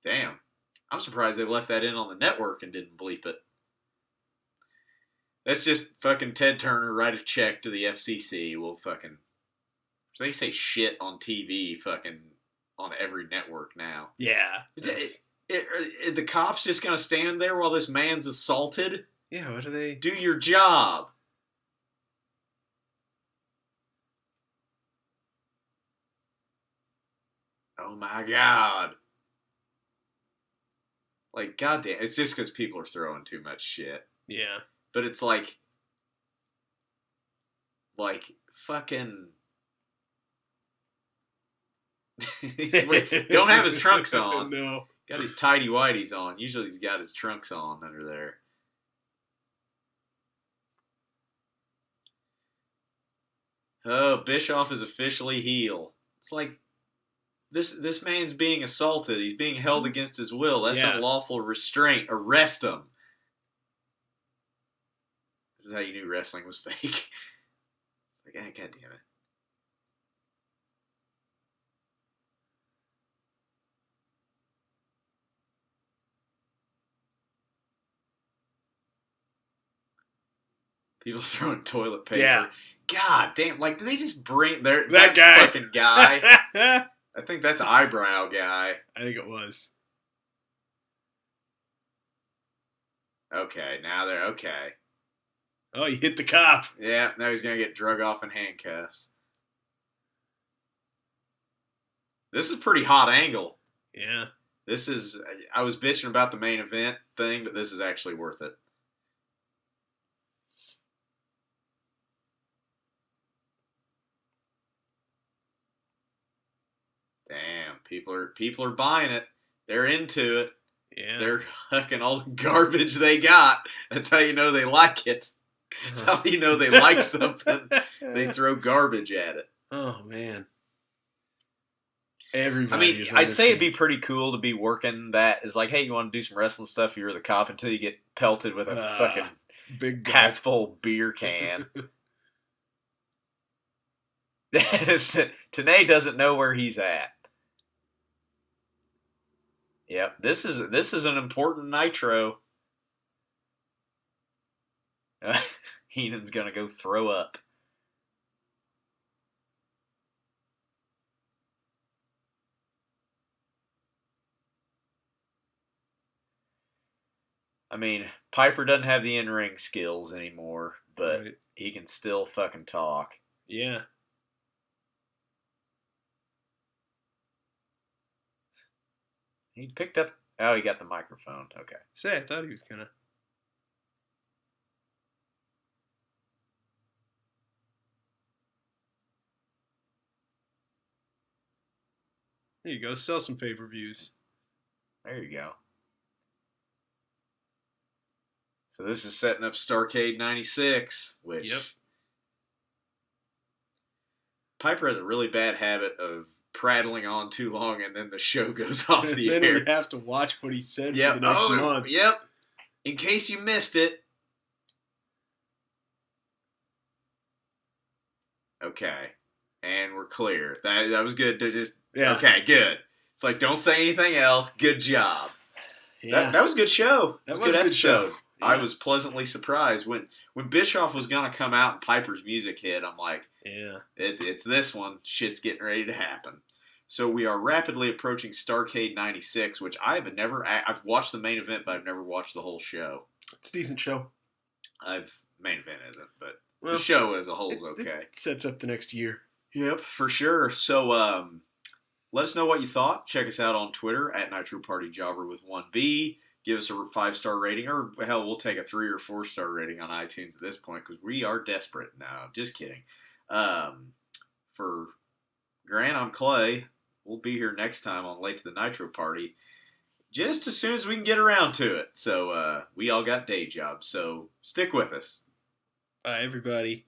Damn. I'm surprised they left that in on the network and didn't bleep it. That's just fucking Ted Turner write a check to the FCC. We'll fucking... They say shit on TV fucking on every network now. Yeah. Are the cops just going to stand there while this man's assaulted? Yeah, what do they... Do your job. Oh my God. Like, goddamn. It's just because people are throwing too much shit. Yeah. But it's like fucking... Don't have his trunks on. No. Got his tidy whities on. Usually he's got his trunks on under there. Oh, Bischoff is officially heel. It's like this man's being assaulted. He's being held against his will. That's unlawful restraint. Arrest him. This is how you knew wrestling was fake. Like, God damn it. People throwing toilet paper. Yeah. God damn. Like, do they just bring that guy. fucking guy? I think that's eyebrow guy. I think it was. Okay, now they're okay. Oh, you hit the cop. Yeah, now he's going to get drug off in handcuffs. This is a pretty hot angle. Yeah. This is... I was bitching about the main event thing, but this is actually worth it. Damn, people are buying it. They're into it. Yeah. They're hucking all the garbage they got. That's how you know they like it. That's how you know they like something. They throw garbage at it. Oh, man. Everybody I'd say it'd be pretty cool to be working that. Is like, hey, you want to do some wrestling stuff? You're the cop until you get pelted with a fucking big half full beer can. Tenay doesn't know where he's at. Yep, this is an important Nitro. Heenan's gonna go throw up. I mean, Piper doesn't have the in-ring skills anymore, but he can still fucking talk. Yeah. He picked up... Oh, he got the microphone. Okay. Say, I thought he was gonna... There you go. Sell some pay-per-views. There you go. So this is setting up Starrcade 96, which... Yep. Piper has a really bad habit of prattling on too long and then the show goes off the then air. we have to watch what he said for the next month. Yep. In case you missed it. Okay. And we're clear. That was good to just... Yeah. Okay, good. It's like, don't say anything else. Good job. Yeah. That was a good show. That was a good episode. Yeah. I was pleasantly surprised. When Bischoff was going to come out and Piper's music hit, I'm like, yeah, it's this one. Shit's getting ready to happen. So we are rapidly approaching Starrcade 96, which I've watched the main event, but I've never watched the whole show. It's a decent show. Main event isn't, but the show as a whole is okay. It sets up the next year. Yep, for sure. So let us know what you thought. Check us out on Twitter at Nitro Party Jobber with 1B. Give us a 5-star rating, or hell, we'll take a 3 or 4-star rating on iTunes at this point because we are desperate. No, just kidding. For Grant, I'm Clay. We'll be here next time on Late to the Nitro Party, just as soon as we can get around to it. So we all got day jobs, so stick with us. Bye, everybody.